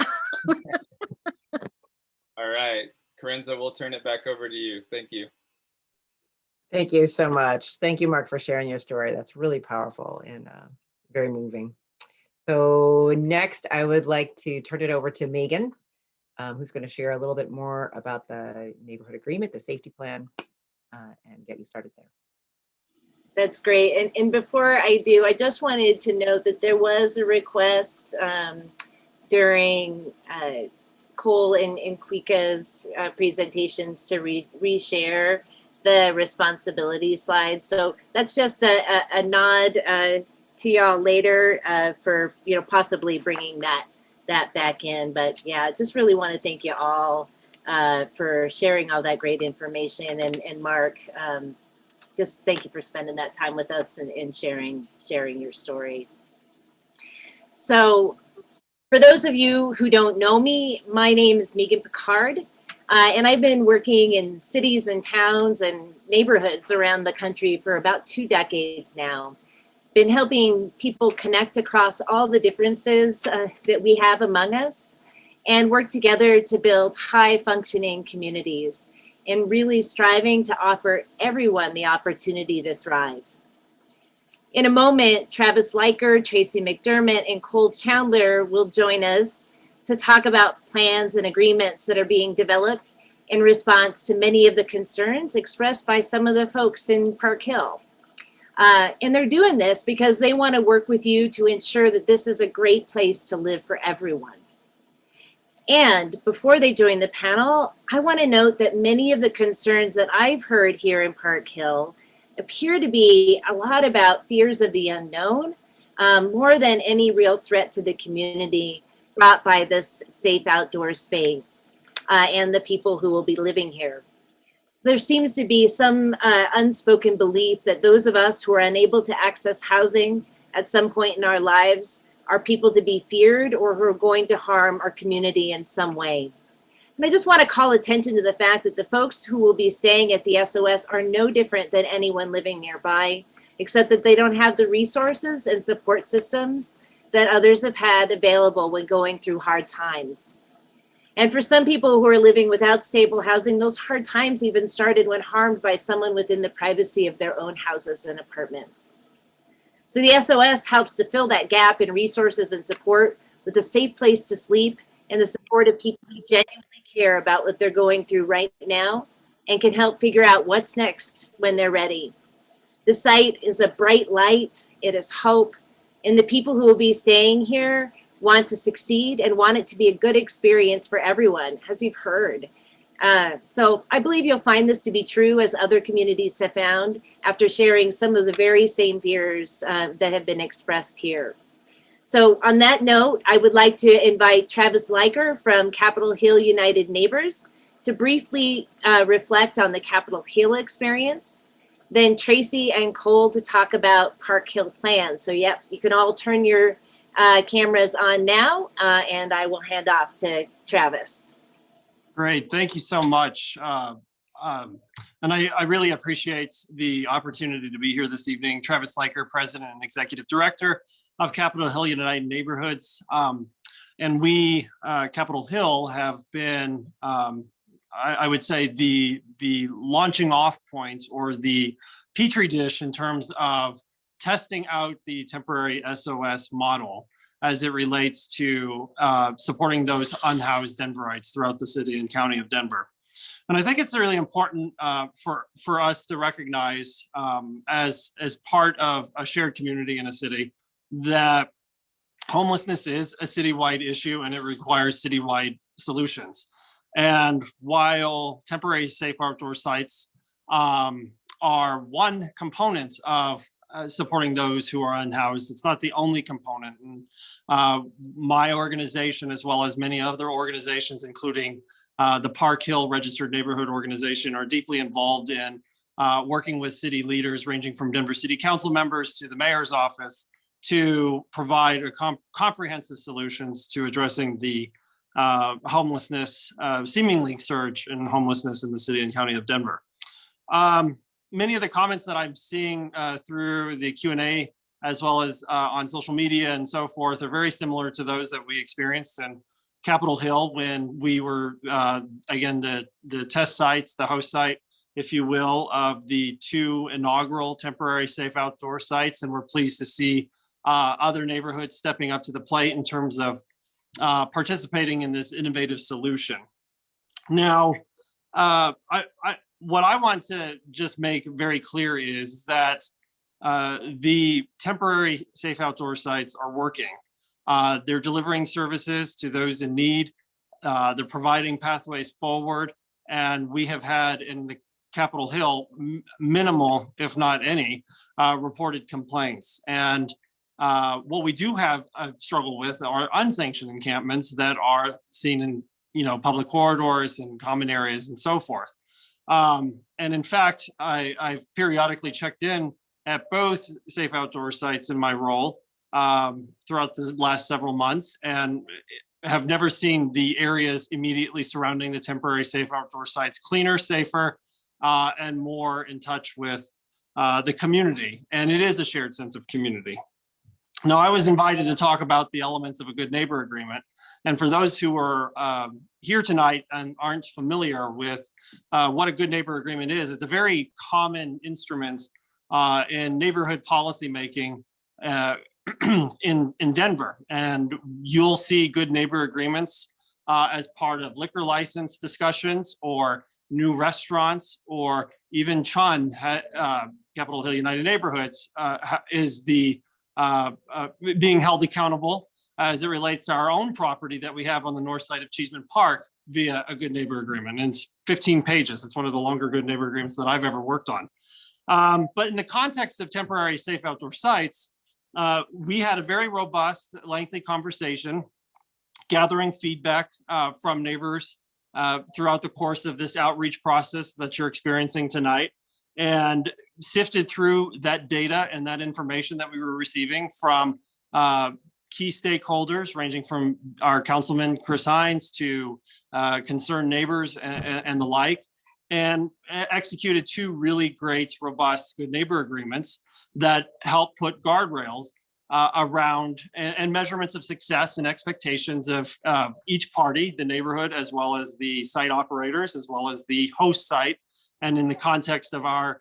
All right, Corinza, we'll turn it back over to you. Thank you. Thank you so much. Thank you, Mark, for sharing your story. That's really powerful and very moving. So next, I would like to turn it over to Megan, who's going to share a little bit more about the neighborhood agreement, the safety plan, and get you started there. That's great. And before I do, I just wanted to note that there was a request during Cole and Quika's presentations to reshare the responsibility slide. So that's just a nod to y'all later for possibly bringing that back in. But yeah, just really want to thank you all for sharing all that great information. And Mark, just thank you for spending that time with us and sharing your story. So for those of you who don't know me, my name is Megan Picard, and I've been working in cities and towns and neighborhoods around the country for about 2 decades now. Been helping people connect across all the differences that we have among us and work together to build high-functioning communities and really striving to offer everyone the opportunity to thrive. In a moment, Travis Leicher, Tracy Mcdermott, and Cole Chandler will join us to talk about plans and agreements that are being developed in response to many of the concerns expressed by some of the folks in Park Hill. And they're doing this because they want to work with you to ensure that this is a great place to live for everyone. And before they join the panel, I want to note that many of the concerns that I've heard here in Park Hill appear to be a lot about fears of the unknown, more than any real threat to the community brought by this safe outdoor space and the people who will be living here. So there seems to be some unspoken belief that those of us who are unable to access housing at some point in our lives are people to be feared or who are going to harm our community in some way. And I just want to call attention to the fact that the folks who will be staying at the SOS are no different than anyone living nearby, except that they don't have the resources and support systems that others have had available when going through hard times. And for some people who are living without stable housing, those hard times even started when harmed by someone within the privacy of their own houses and apartments. So the SOS helps to fill that gap in resources and support with a safe place to sleep and the support of people who genuinely care about what they're going through right now and can help figure out what's next when they're ready. The site is a bright light, it is hope, and the people who will be staying here want to succeed and want it to be a good experience for everyone, as you've heard. So I believe you'll find this to be true, as other communities have found after sharing some of the very same fears that have been expressed here. So on that note, I would like to invite Travis Leicher from Capitol Hill United Neighbors to briefly reflect on the Capitol Hill experience. Then Tracy and Cole to talk about Park Hill plans. So yep, you can all turn your cameras on now, and I will hand off to Travis. Great, thank you so much. And I really appreciate the opportunity to be here this evening. Travis Leicher, President and Executive Director of Capitol Hill United Neighborhoods. And we, Capitol Hill, have been, I would say, the launching off point or the petri dish in terms of testing out the temporary SOS model as it relates to supporting those unhoused Denverites throughout the city and county of Denver. And I think it's really important for us to recognize as part of a shared community in a city that homelessness is a citywide issue and it requires citywide solutions. And while temporary safe outdoor sites are one component of supporting those who are unhoused, it's not the only component. And my organization, as well as many other organizations, including the Park Hill Registered Neighborhood Organization, are deeply involved in working with city leaders ranging from Denver City Council members to the mayor's office to provide comprehensive solutions to addressing the homelessness, seemingly surge in homelessness in the city and county of Denver. Many of the comments that I'm seeing through the Q&A, as well as on social media and so forth, are very similar to those that we experienced in Capitol Hill when we were, again, the test sites, the host site, if you will, of the two inaugural temporary safe outdoor sites. And we're pleased to see other neighborhoods stepping up to the plate in terms of participating in this innovative solution. Now, what I want to just make very clear is that the temporary safe outdoor sites are working. They're delivering services to those in need. They're providing pathways forward. And we have had in the Capitol Hill minimal, if not any, reported complaints. And what we do have a struggle with are unsanctioned encampments that are seen in public corridors and common areas and so forth. And in fact, I've periodically checked in at both safe outdoor sites in my role throughout the last several months and have never seen the areas immediately surrounding the temporary safe outdoor sites cleaner, safer, and more in touch with the community. And it is a shared sense of community. Now, I was invited to talk about the elements of a good neighbor agreement. And for those who are here tonight and aren't familiar with what a good neighbor agreement is, it's a very common instrument in neighborhood policymaking in Denver. And you'll see good neighbor agreements as part of liquor license discussions or new restaurants, or even Chun, Capitol Hill United Neighborhoods, is the being held accountable as it relates to our own property that we have on the north side of Cheeseman Park via a good neighbor agreement. And it's 15 pages. It's one of the longer good neighbor agreements that I've ever worked on. But in the context of temporary safe outdoor sites, we had a very robust, lengthy conversation, gathering feedback from neighbors throughout the course of this outreach process that you're experiencing tonight, and sifted through that data and that information that we were receiving from key stakeholders, ranging from our councilman, Chris Hines, to concerned neighbors and the like, and executed two really great, robust, good neighbor agreements that help put guardrails around and measurements of success and expectations of each party, the neighborhood, as well as the site operators, as well as the host site. And in the context of our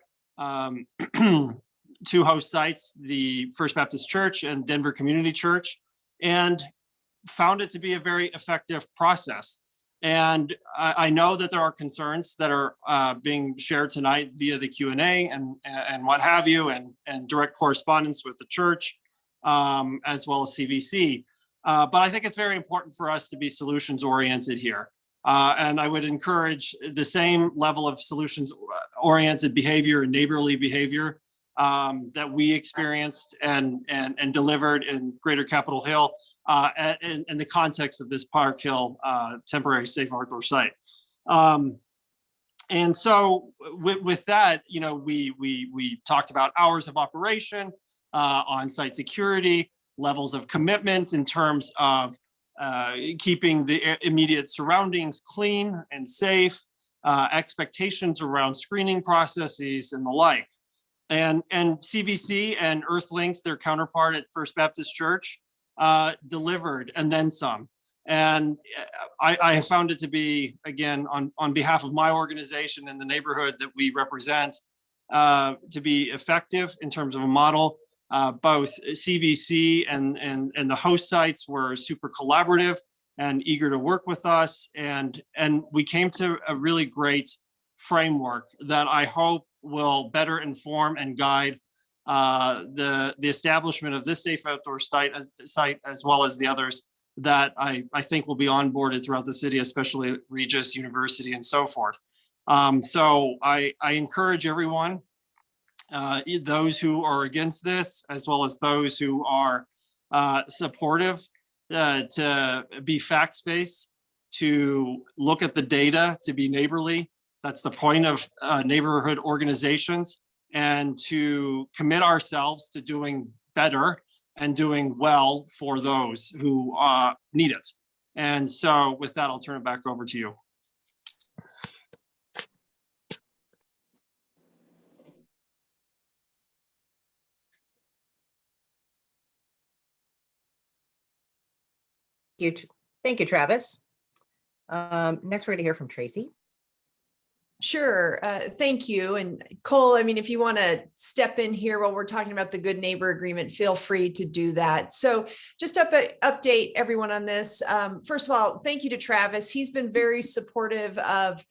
two host sites, the First Baptist Church and Denver Community Church. And found it to be a very effective process. And I know that there are concerns that are being shared tonight via the Q&A and what have you, and direct correspondence with the church, as well as CVC. But I think it's very important for us to be solutions oriented here. And I would encourage the same level of solutions oriented behavior and neighborly behavior that we experienced and delivered in Greater Capitol Hill in the context of this Park Hill temporary safe outdoor site. And so with that, you know, we talked about hours of operation, on-site security, levels of commitment in terms of keeping the immediate surroundings clean and safe, expectations around screening processes and the like. And CVC and Earthlinks, their counterpart at First Baptist Church, delivered and then some. And I have found it to be, again, on behalf of my organization and the neighborhood that we represent, to be effective in terms of a model. Both CVC and the host sites were super collaborative and eager to work with us. And we came to a really great framework that I hope will better inform and guide the establishment of this safe outdoor site, as well as the others that I think will be onboarded throughout the city, especially Regis University and so forth. So I encourage everyone, those who are against this, as well as those who are supportive, to be fact-based, to look at the data, to be neighborly. That's the point of neighborhood organizations, and to commit ourselves to doing better and doing well for those who need it. And so with that, I'll turn it back over to you. Thank you, Travis. Next, we're going to hear from Tracy. Sure. Thank you. And Cole, I mean, if you want to step in here while we're talking about the Good Neighbor Agreement, feel free to do that. So just update everyone on this. First of all, thank you to Travis. He's been very supportive of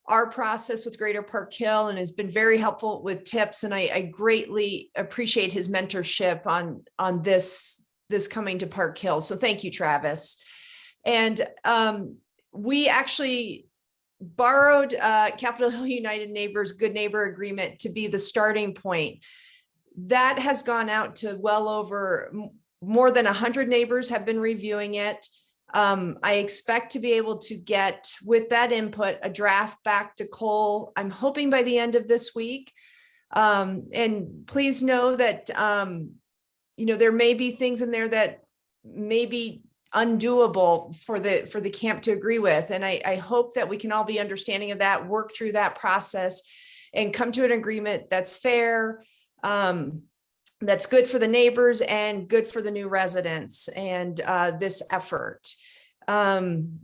our process with Greater Park Hill and has been very helpful with tips. And I greatly appreciate his mentorship on this coming to Park Hill. So thank you, Travis. And we actually borrowed Capitol Hill United Neighbors Good Neighbor Agreement to be the starting point. That has gone out to well over more than 100 neighbors have been reviewing it. I expect to be able to get, with that input, a draft back to Cole, I'm hoping by the end of this week. And please know that, you know, there may be things in there that may be undoable for the camp to agree with. And I hope that we can all be understanding of that, work through that process and come to an agreement that's fair, that's good for the neighbors and good for the new residents and this effort. And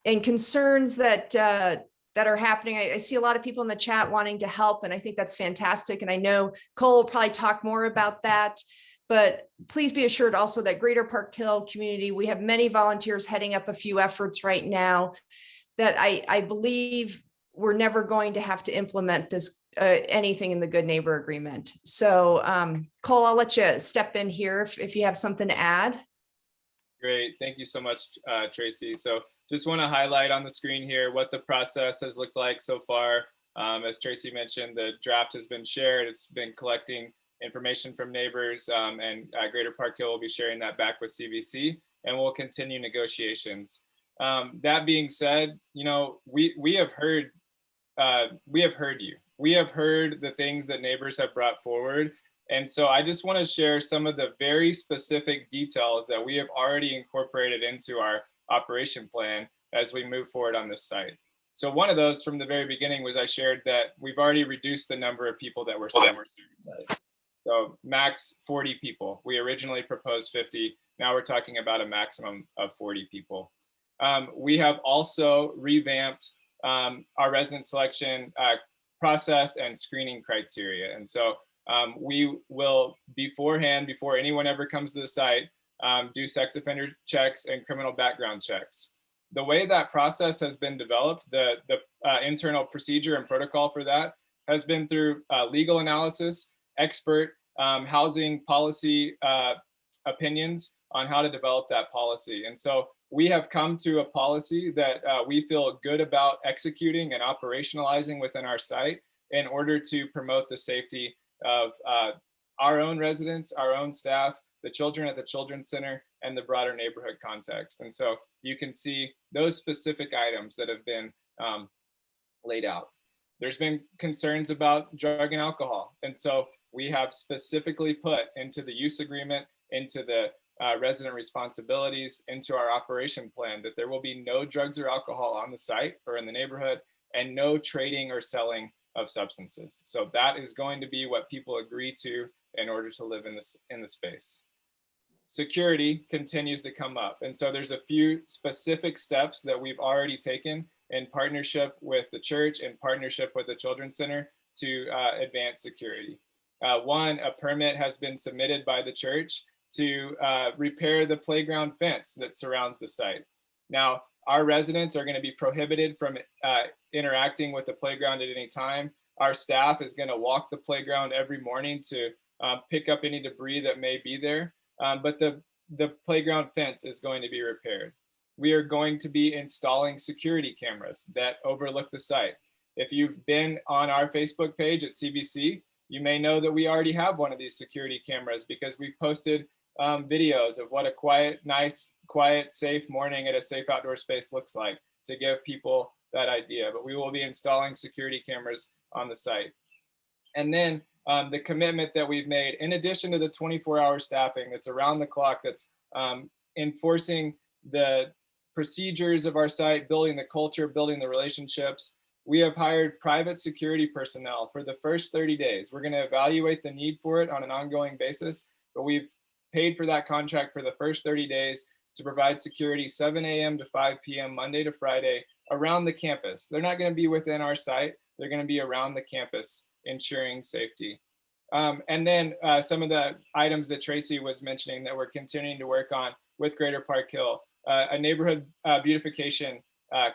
concerns that are happening. I see a lot of people in the chat wanting to help, and I think that's fantastic. And I know Cole will probably talk more about that. But please be assured also that Greater Park Hill community, we have many volunteers heading up a few efforts right now that I believe we're never going to have to implement this anything in the Good Neighbor Agreement. So Cole, I'll let you step in here if you have something to add. Great, thank you so much, Tracy. So just want to highlight on the screen here what the process has looked like so far. As Tracy mentioned, the draft has been shared. It's been collecting information from neighbors, and Greater Park Hill will be sharing that back with CVC, and we'll continue negotiations. That being said, you know, we have heard you. We have heard the things that neighbors have brought forward. And so I just want to share some of the very specific details that we have already incorporated into our operation plan as we move forward on this site. So one of those from the very beginning was I shared that we've already reduced the number of people that we're serving. So max 40 people. We originally proposed 50. Now we're talking about a maximum of 40 people. We have also revamped our resident selection process and screening criteria. And so we will beforehand, before anyone ever comes to the site, do sex offender checks and criminal background checks. The way that process has been developed, the internal procedure and protocol for that has been through legal analysis, expert housing policy opinions on how to develop that policy. And so we have come to a policy that we feel good about executing and operationalizing within our site in order to promote the safety of our own residents, our own staff, the children at the Children's Center, and the broader neighborhood context. And so you can see those specific items that have been laid out. There's been concerns about drug and alcohol. And so we have specifically put into the use agreement, into the resident responsibilities, into our operation plan, that there will be no drugs or alcohol on the site or in the neighborhood, and no trading or selling of substances. So that is going to be what people agree to in order to live in the space. Security continues to come up. And so there's a few specific steps that we've already taken in partnership with the church, in partnership with the Children's Center, to advance security. One, a permit has been submitted by the church to repair the playground fence that surrounds the site. Now, our residents are going to be prohibited from interacting with the playground at any time. Our staff is going to walk the playground every morning to pick up any debris that may be there. But the playground fence is going to be repaired. We are going to be installing security cameras that overlook the site. If you've been on our Facebook page at CBC, you may know that we already have one of these security cameras because we've posted videos of what a quiet, nice, quiet, safe morning at a safe outdoor space looks like to give people that idea. But we will be installing security cameras on the site. And then the commitment that we've made, in addition to the 24-hour staffing that's around the clock, that's enforcing the procedures of our site, building the culture, building the relationships. We have hired private security personnel for the first 30 days. We're going to evaluate the need for it on an ongoing basis, but we've paid for that contract for the first 30 days to provide security 7 a.m. to 5 p.m. Monday to Friday around the campus. They're not going to be within our site. They're going to be around the campus, ensuring safety. And then some of the items that Tracy was mentioning that we're continuing to work on with Greater Park Hill, a neighborhood beautification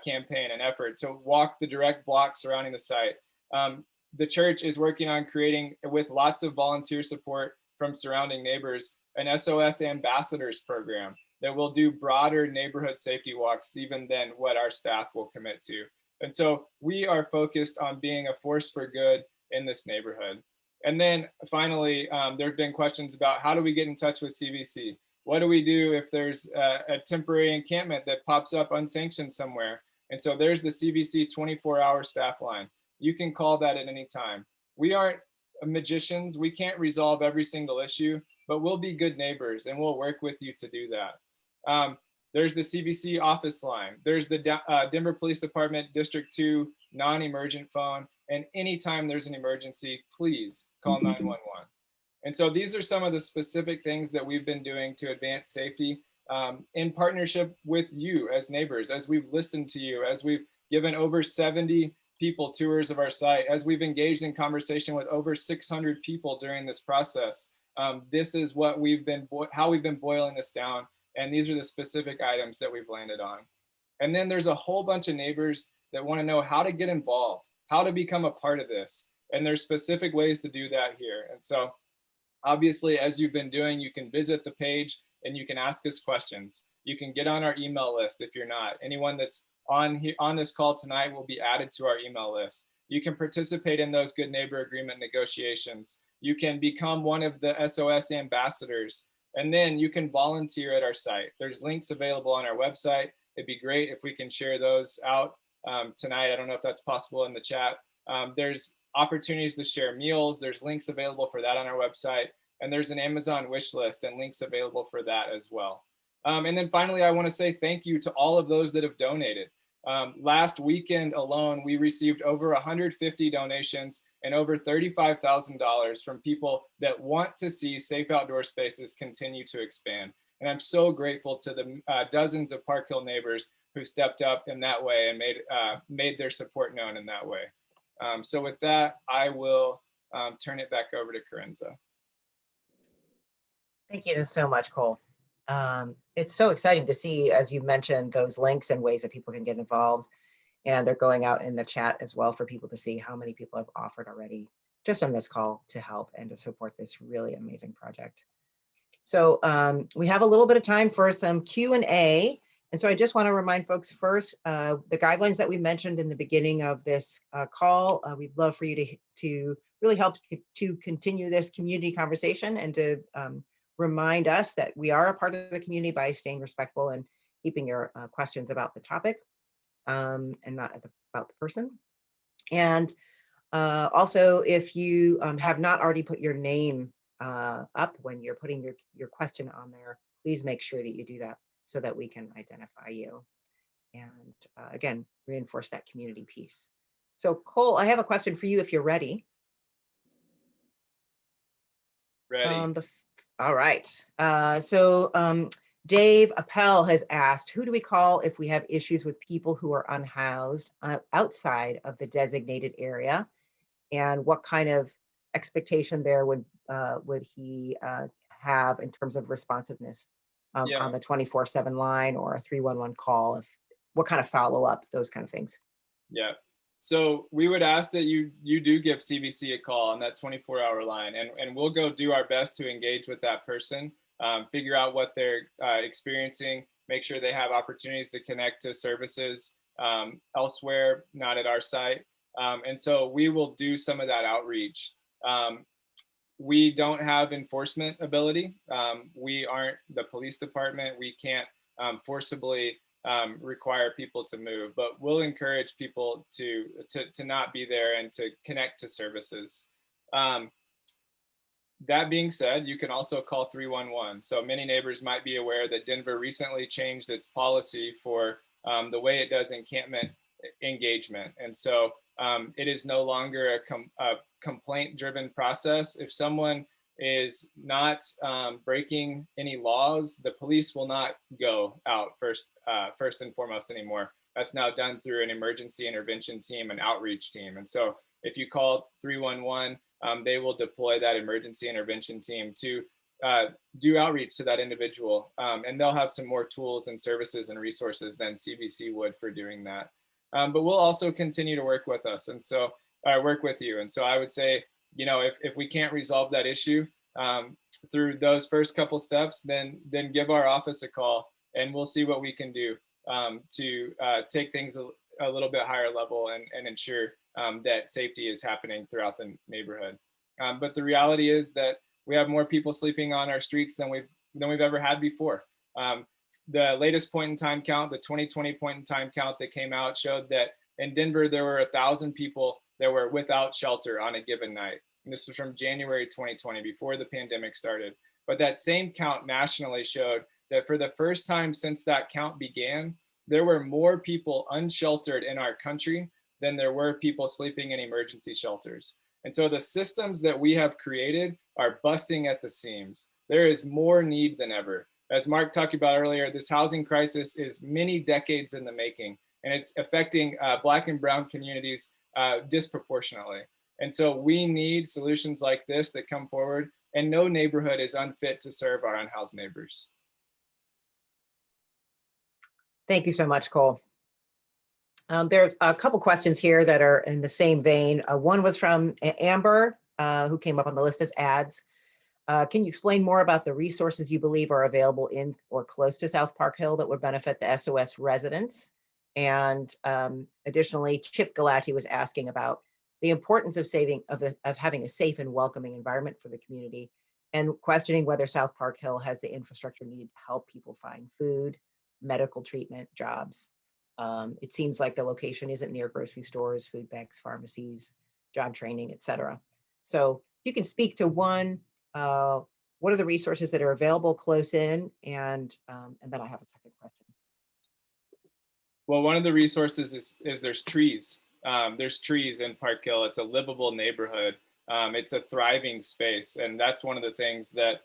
campaign and effort to walk the direct block surrounding the site. The church is working on creating, with lots of volunteer support from surrounding neighbors, an SOS ambassadors program that will do broader neighborhood safety walks even than what our staff will commit to. And so we are focused on being a force for good in this neighborhood. And then finally, there have been questions about how do we get in touch with CBC? What do we do if there's a temporary encampment that pops up unsanctioned somewhere? And so there's the CBC 24-hour staff line. You can call that at any time. We aren't magicians. We can't resolve every single issue, but we'll be good neighbors and we'll work with you to do that. There's the CBC office line. There's the Denver Police Department District 2 non-emergent phone. And anytime there's an emergency, please call 911. And so these are some of the specific things that we've been doing to advance safety in partnership with you as neighbors, as we've listened to you, as we've given over 70 people tours of our site, as we've engaged in conversation with over 600 people during this process. This is what how we've been boiling this down. And these are the specific items that we've landed on. And then there's a whole bunch of neighbors that want to know how to get involved, how to become a part of this. And there's specific ways to do that here. And so obviously, as you've been doing, you can visit the page and you can ask us questions. You can get on our email list if you're not. Anyone that's on this call tonight will be added to our email list. You can participate in those Good Neighbor Agreement negotiations. You can become one of the SOS ambassadors, and then you can volunteer at our site. There's links available on our website. It'd be great if we can share those out tonight. I don't know if that's possible in the chat. There's opportunities to share meals. There's links available for that on our website. And there's an Amazon wish list and links available for that as well. And then finally, I want to say thank you to all of those that have donated. Last weekend alone, we received over 150 donations and over $35,000 from people that want to see safe outdoor spaces continue to expand. And I'm so grateful to the dozens of Park Hill neighbors who stepped up in that way and made their support known in that way. So with that, I will turn it back over to Corinza. Thank you so much, Cole. It's so exciting to see, as you mentioned, those links and ways that people can get involved. And they're going out in the chat as well for people to see how many people have offered already just on this call to help and to support this really amazing project. So we have a little bit of time for some Q&A. And so I just want to remind folks first, the guidelines that we mentioned in the beginning of this call, we'd love for you to really help to continue this community conversation and to remind us that we are a part of the community by staying respectful and keeping your questions about the topic and not about the person. And also, if you have not already put your name up when you're putting your question on there, please make sure that you do that so that we can identify you. And again, reinforce that community piece. So Cole, I have a question for you if you're ready. Ready. All right. Dave Appel has asked, who do we call if we have issues with people who are unhoused outside of the designated area? And what kind of expectation there would he have in terms of responsiveness on the 24/7 line or a 311 call? What kind of follow-up, those kind of things? Yeah. So we would ask that you do give CBC a call on that 24-hour line, and we'll go do our best to engage with that person, figure out what they're experiencing, make sure they have opportunities to connect to services elsewhere, not at our site. And so we will do some of that outreach. We don't have enforcement ability. We aren't the police department. We can't forcibly require people to move, but we'll encourage people to not be there and to connect to services. That being said, you can also call 311. So many neighbors might be aware that Denver recently changed its policy for the way it does encampment engagement. And so it is no longer a complaint-driven process. If someone is not breaking any laws, the police will not go out first and foremost anymore. That's now done through an emergency intervention team, an outreach team. And so if you call 311, they will deploy that emergency intervention team to do outreach to that individual. And they'll have some more tools and services and resources than CBC would for doing that. But we'll also continue to work with us. And so work with you. And so I would say, if we can't resolve that issue through those first couple steps, then give our office a call and we'll see what we can do to take things a little bit higher level and ensure that safety is happening throughout the neighborhood. But the reality is that we have more people sleeping on our streets than we've ever had before. The latest point in time count, the 2020 point in time count that came out showed that in Denver, there were 1,000 people that were without shelter on a given night. And this was from January 2020, before the pandemic started. But that same count nationally showed that for the first time since that count began, there were more people unsheltered in our country than there were people sleeping in emergency shelters. And so the systems that we have created are busting at the seams. There is more need than ever. As Mark talked about earlier, this housing crisis is many decades in the making, and it's affecting Black and Brown communities disproportionately. And so we need solutions like this that come forward, and no neighborhood is unfit to serve our unhoused neighbors. Thank you so much, Cole. There's a couple questions here that are in the same vein. One was from Amber, who came up on the list as ads. Can you explain more about the resources you believe are available in or close to South Park Hill that would benefit the SOS residents? And additionally, Chip Galati was asking about the importance of having a safe and welcoming environment for the community, and questioning whether South Park Hill has the infrastructure needed to help people find food, medical treatment, jobs. It seems like the location isn't near grocery stores, food banks, pharmacies, job training, etc. So you can speak to one, what are the resources that are available close in, and then I have a second question. Well, one of the resources is there's trees. There's trees in Park Hill. It's a livable neighborhood. It's a thriving space, and that's one of the things that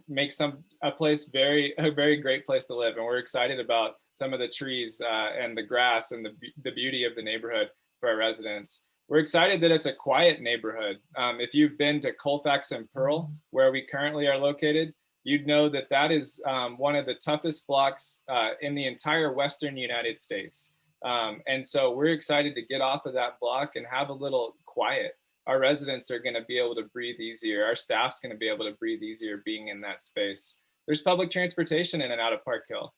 makes a very great place to live. And we're excited about some of the trees and the grass and the beauty of the neighborhood for our residents. We're excited that it's a quiet neighborhood. If you've been to Colfax and Pearl, where we currently are located, you'd know that that is one of the toughest blocks in the entire Western United States. And so we're excited to get off of that block and have a little quiet. Our residents are going to be able to breathe easier. Our staff's going to be able to breathe easier being in that space. There's public transportation in and out of Park Hill.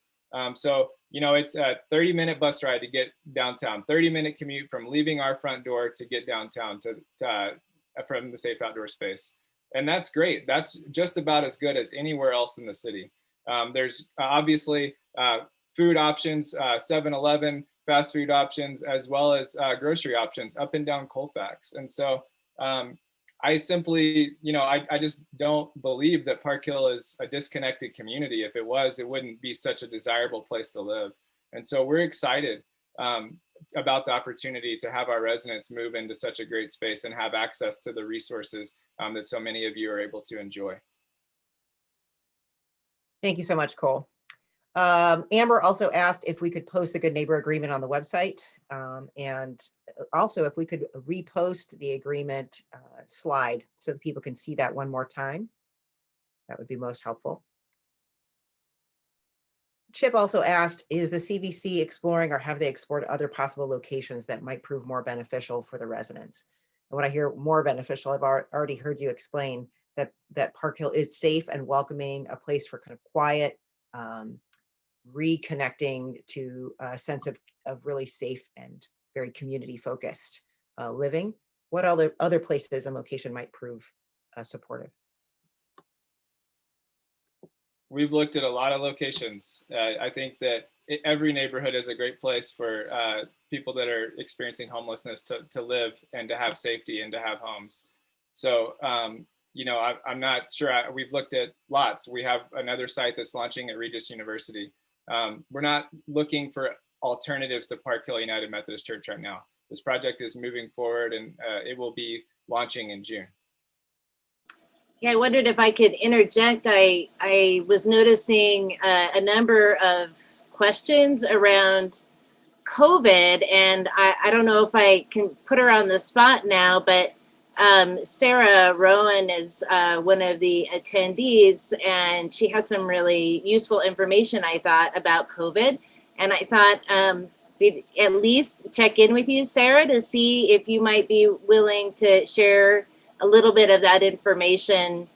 So, you know, it's a 30-minute bus ride to get downtown, 30-minute commute from leaving our front door to get downtown from the safe outdoor space. And that's great. That's just about as good as anywhere else in the city. There's obviously food options, 7-Eleven, fast food options, as well as grocery options up and down Colfax. And so I simply, you know, I just don't believe that Park Hill is a disconnected community. If it was, it wouldn't be such a desirable place to live. And so we're excited about the opportunity to have our residents move into such a great space and have access to the resources that so many of you are able to enjoy. Thank you so much, Cole. Amber also asked if we could post the Good Neighbor Agreement on the website, and also if we could repost the agreement slide so that people can see that one more time. That would be most helpful. Chip also asked, is the CVC exploring or have they explored other possible locations that might prove more beneficial for the residents? And when I hear more beneficial, I've already heard you explain that Park Hill is safe and welcoming, a place for kind of quiet, reconnecting to a sense of really safe and very community focused living. What other places and location might prove supportive? We've looked at a lot of locations. I think that every neighborhood is a great place for people that are experiencing homelessness to live and to have safety and to have homes. So, you know, I'm not sure. We've looked at lots. We have another site that's launching at Regis University. We're not looking for alternatives to Park Hill United Methodist Church right now. This project is moving forward and it will be launching in June. Yeah, I wondered if I could interject. I was noticing a number of questions around COVID, and I don't know if I can put her on the spot now, but Sarah Rowan is one of the attendees, and she had some really useful information, I thought, about COVID. And I thought we'd at least check in with you, Sarah, to see if you might be willing to share a little bit of that information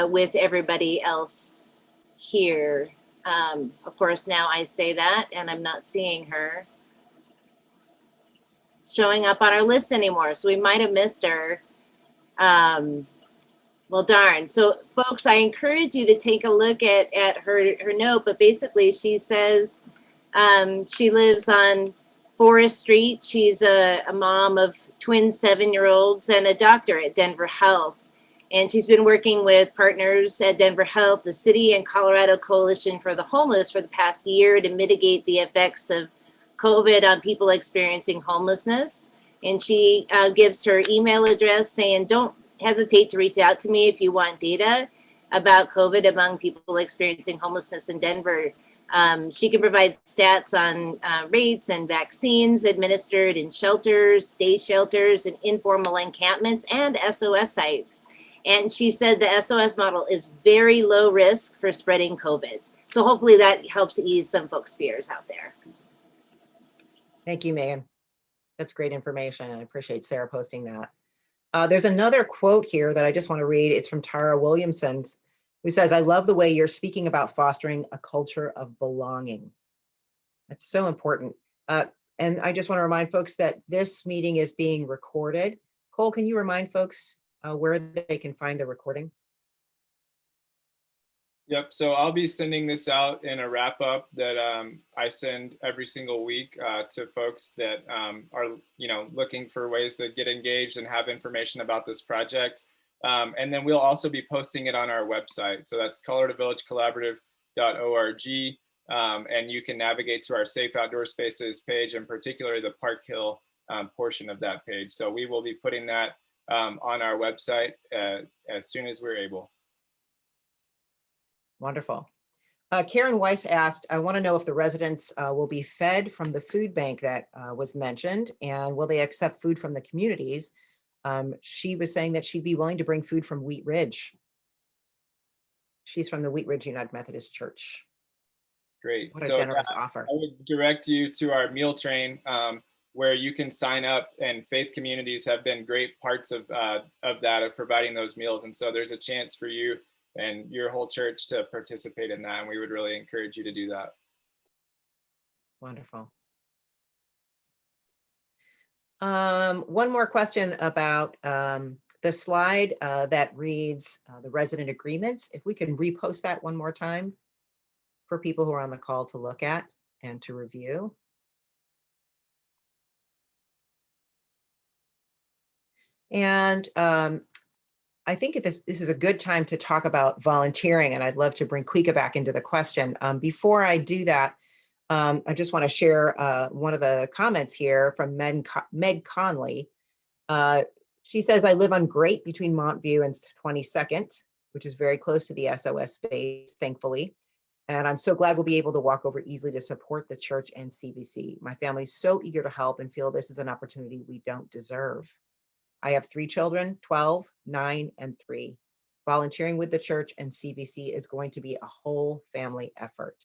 with everybody else here. Of course, now I say that and I'm not seeing her showing up on our list anymore, so we might have missed her. Well, darn. So folks, I encourage you to take a look at her note, but basically she says she lives on Forest Street. She's a mom of twin 7-year-olds and a doctor at Denver Health. And she's been working with partners at Denver Health, the city, and Colorado Coalition for the Homeless for the past year to mitigate the effects of COVID on people experiencing homelessness. And she gives her email address saying, don't hesitate to reach out to me if you want data about COVID among people experiencing homelessness in Denver. She can provide stats on rates and vaccines administered in shelters, day shelters, and informal encampments and SOS sites. And she said the SOS model is very low risk for spreading COVID. So hopefully that helps ease some folks' fears out there. Thank you, Megan. That's great information. I appreciate Sarah posting that. There's another quote here that I just want to read. It's from Tara Williamson, who says, I love the way you're speaking about fostering a culture of belonging. That's so important. And I just want to remind folks that this meeting is being recorded. Cole, can you remind folks where they can find the recording? Yep. So I'll be sending this out in a wrap up that I send every single week to folks that are, you know, looking for ways to get engaged and have information about this project. And then we'll also be posting it on our website. So that's coloradovillagecollaborative.org. And you can navigate to our Safe Outdoor Spaces page, and particularly the Park Hill portion of that page. So we will be putting that on our website as soon as we're able. Wonderful. Karen Weiss asked, I want to know if the residents will be fed from the food bank that was mentioned, and will they accept food from the communities? She was saying that she'd be willing to bring food from Wheat Ridge. She's from the Wheat Ridge United Methodist Church. Great. What a So generous offer. I would direct you to our meal train where you can sign up, and faith communities have been great parts of that, of providing those meals. And so there's a chance for you and your whole church to participate in that. And we would really encourage you to do that. Wonderful. One more question about the slide that reads the resident agreements. If we can repost that one more time for people who are on the call to look at and to review. And I think this is a good time to talk about volunteering, and I'd love to bring Quika back into the question. Before I do that, I just want to share one of the comments here from Meg Conley. She says, I live on Great between Montview and 22nd, which is very close to the SOS space, thankfully. And I'm so glad we'll be able to walk over easily to support the church and CBC. My family's so eager to help and feel this is an opportunity we don't deserve. I have 3 children, 12, 9, and 3. Volunteering with the church and CBC is going to be a whole family effort.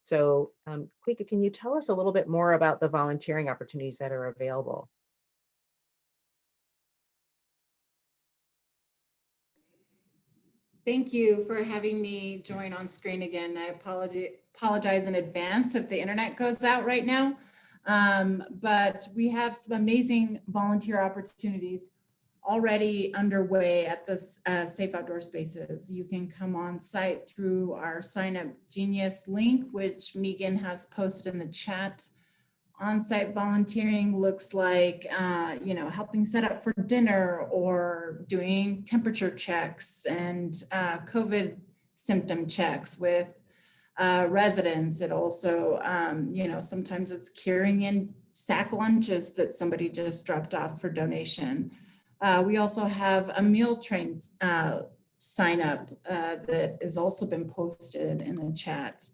So, Quika, can you tell us a little bit more about the volunteering opportunities that are available? Thank you for having me join on screen again. I apologize in advance if the internet goes out right now. But we have some amazing volunteer opportunities already underway at this Safe Outdoor Spaces. You can come on site through our Sign Up Genius link, which Megan has posted in the chat. On-site volunteering looks like, helping set up for dinner or doing temperature checks and COVID symptom checks with residents. It also, sometimes it's carrying in sack lunches that somebody just dropped off for donation. We also have a meal train sign up that has also been posted in the chat.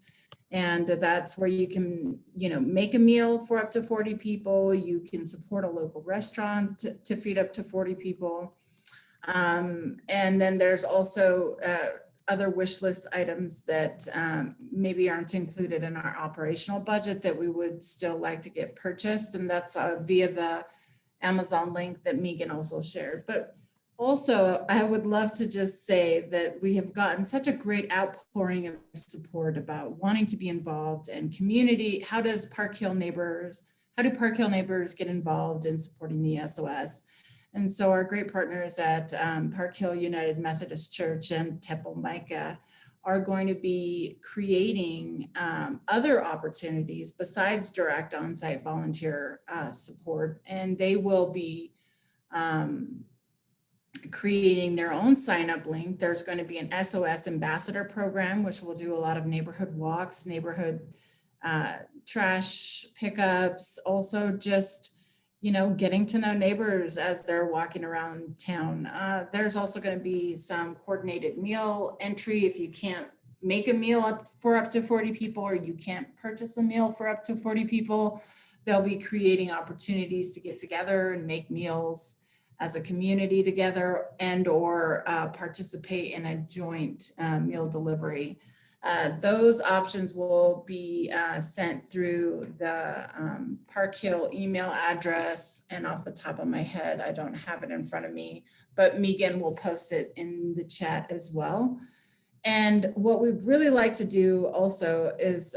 And that's where you can, make a meal for up to 40 people. You can support a local restaurant to feed up to 40 people. And then there's also other wish list items that maybe aren't included in our operational budget that we would still like to get purchased. And that's via the Amazon link that Megan also shared. But also, I would love to just say that we have gotten such a great outpouring of support about wanting to be involved and community. How do Park Hill neighbors get involved in supporting the SOS? And so our great partners at Park Hill United Methodist Church and Temple Micah are going to be creating other opportunities besides direct on-site volunteer support. And they will be creating their own sign-up link. There's going to be an SOS ambassador program, which will do a lot of neighborhood walks, neighborhood trash pickups, also just, getting to know neighbors as they're walking around town. There's also going to be some coordinated meal entry if you can't make a meal for up to 40 people, or you can't purchase a meal for up to 40 people. They'll be creating opportunities to get together and make meals as a community together and or participate in a joint meal delivery. Those options will be sent through the Park Hill email address, and off the top of my head, I don't have it in front of me, but Megan will post it in the chat as well. And what we'd really like to do also is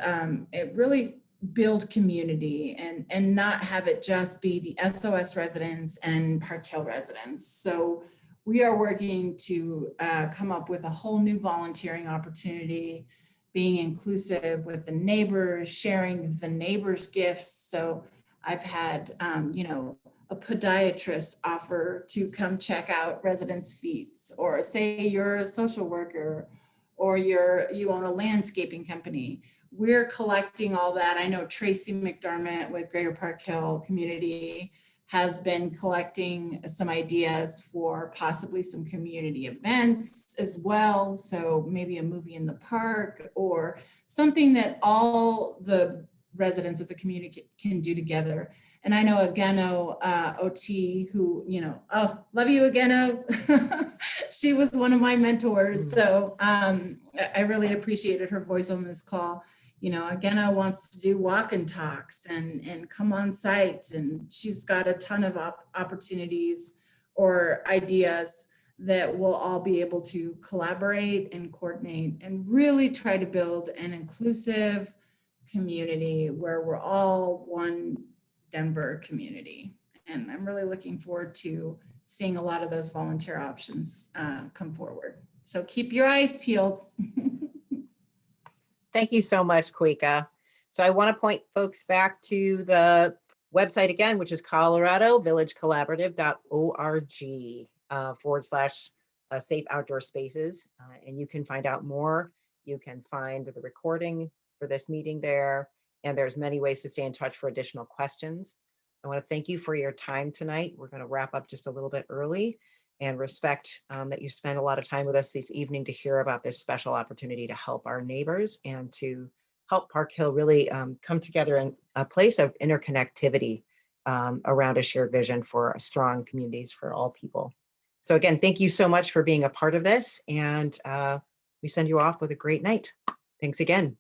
it really build community and not have it just be the SOS residents and Park Hill residents. So we are working to come up with a whole new volunteering opportunity, being inclusive with the neighbors, sharing the neighbors' gifts. So I've had, a podiatrist offer to come check out residents' feet, or say you're a social worker, or you own a landscaping company. We're collecting all that. I know Tracy Mcdermott with Greater Park Hill Community has been collecting some ideas for possibly some community events as well. So maybe a movie in the park or something that all the residents of the community can do together. And I know Ageno OT, who, love you, Ageno. she was one of my mentors. So I really appreciated her voice on this call. You know, Agena wants to do walk and talks and come on site, and she's got a ton of opportunities or ideas that we'll all be able to collaborate and coordinate and really try to build an inclusive community where we're all one Denver community. And I'm really looking forward to seeing a lot of those volunteer options come forward. So keep your eyes peeled. Thank you so much, Kuika. So I want to point folks back to the website again, which is coloradovillagecollaborative.org /safe outdoor spaces. And you can find out more. You can find the recording for this meeting there. And there's many ways to stay in touch for additional questions. I want to thank you for your time tonight. We're going to wrap up just a little bit early and respect that you spent a lot of time with us this evening to hear about this special opportunity to help our neighbors and to help Park Hill really come together in a place of interconnectivity around a shared vision for strong communities for all people. So again, thank you so much for being a part of this, and we send you off with a great night. Thanks again.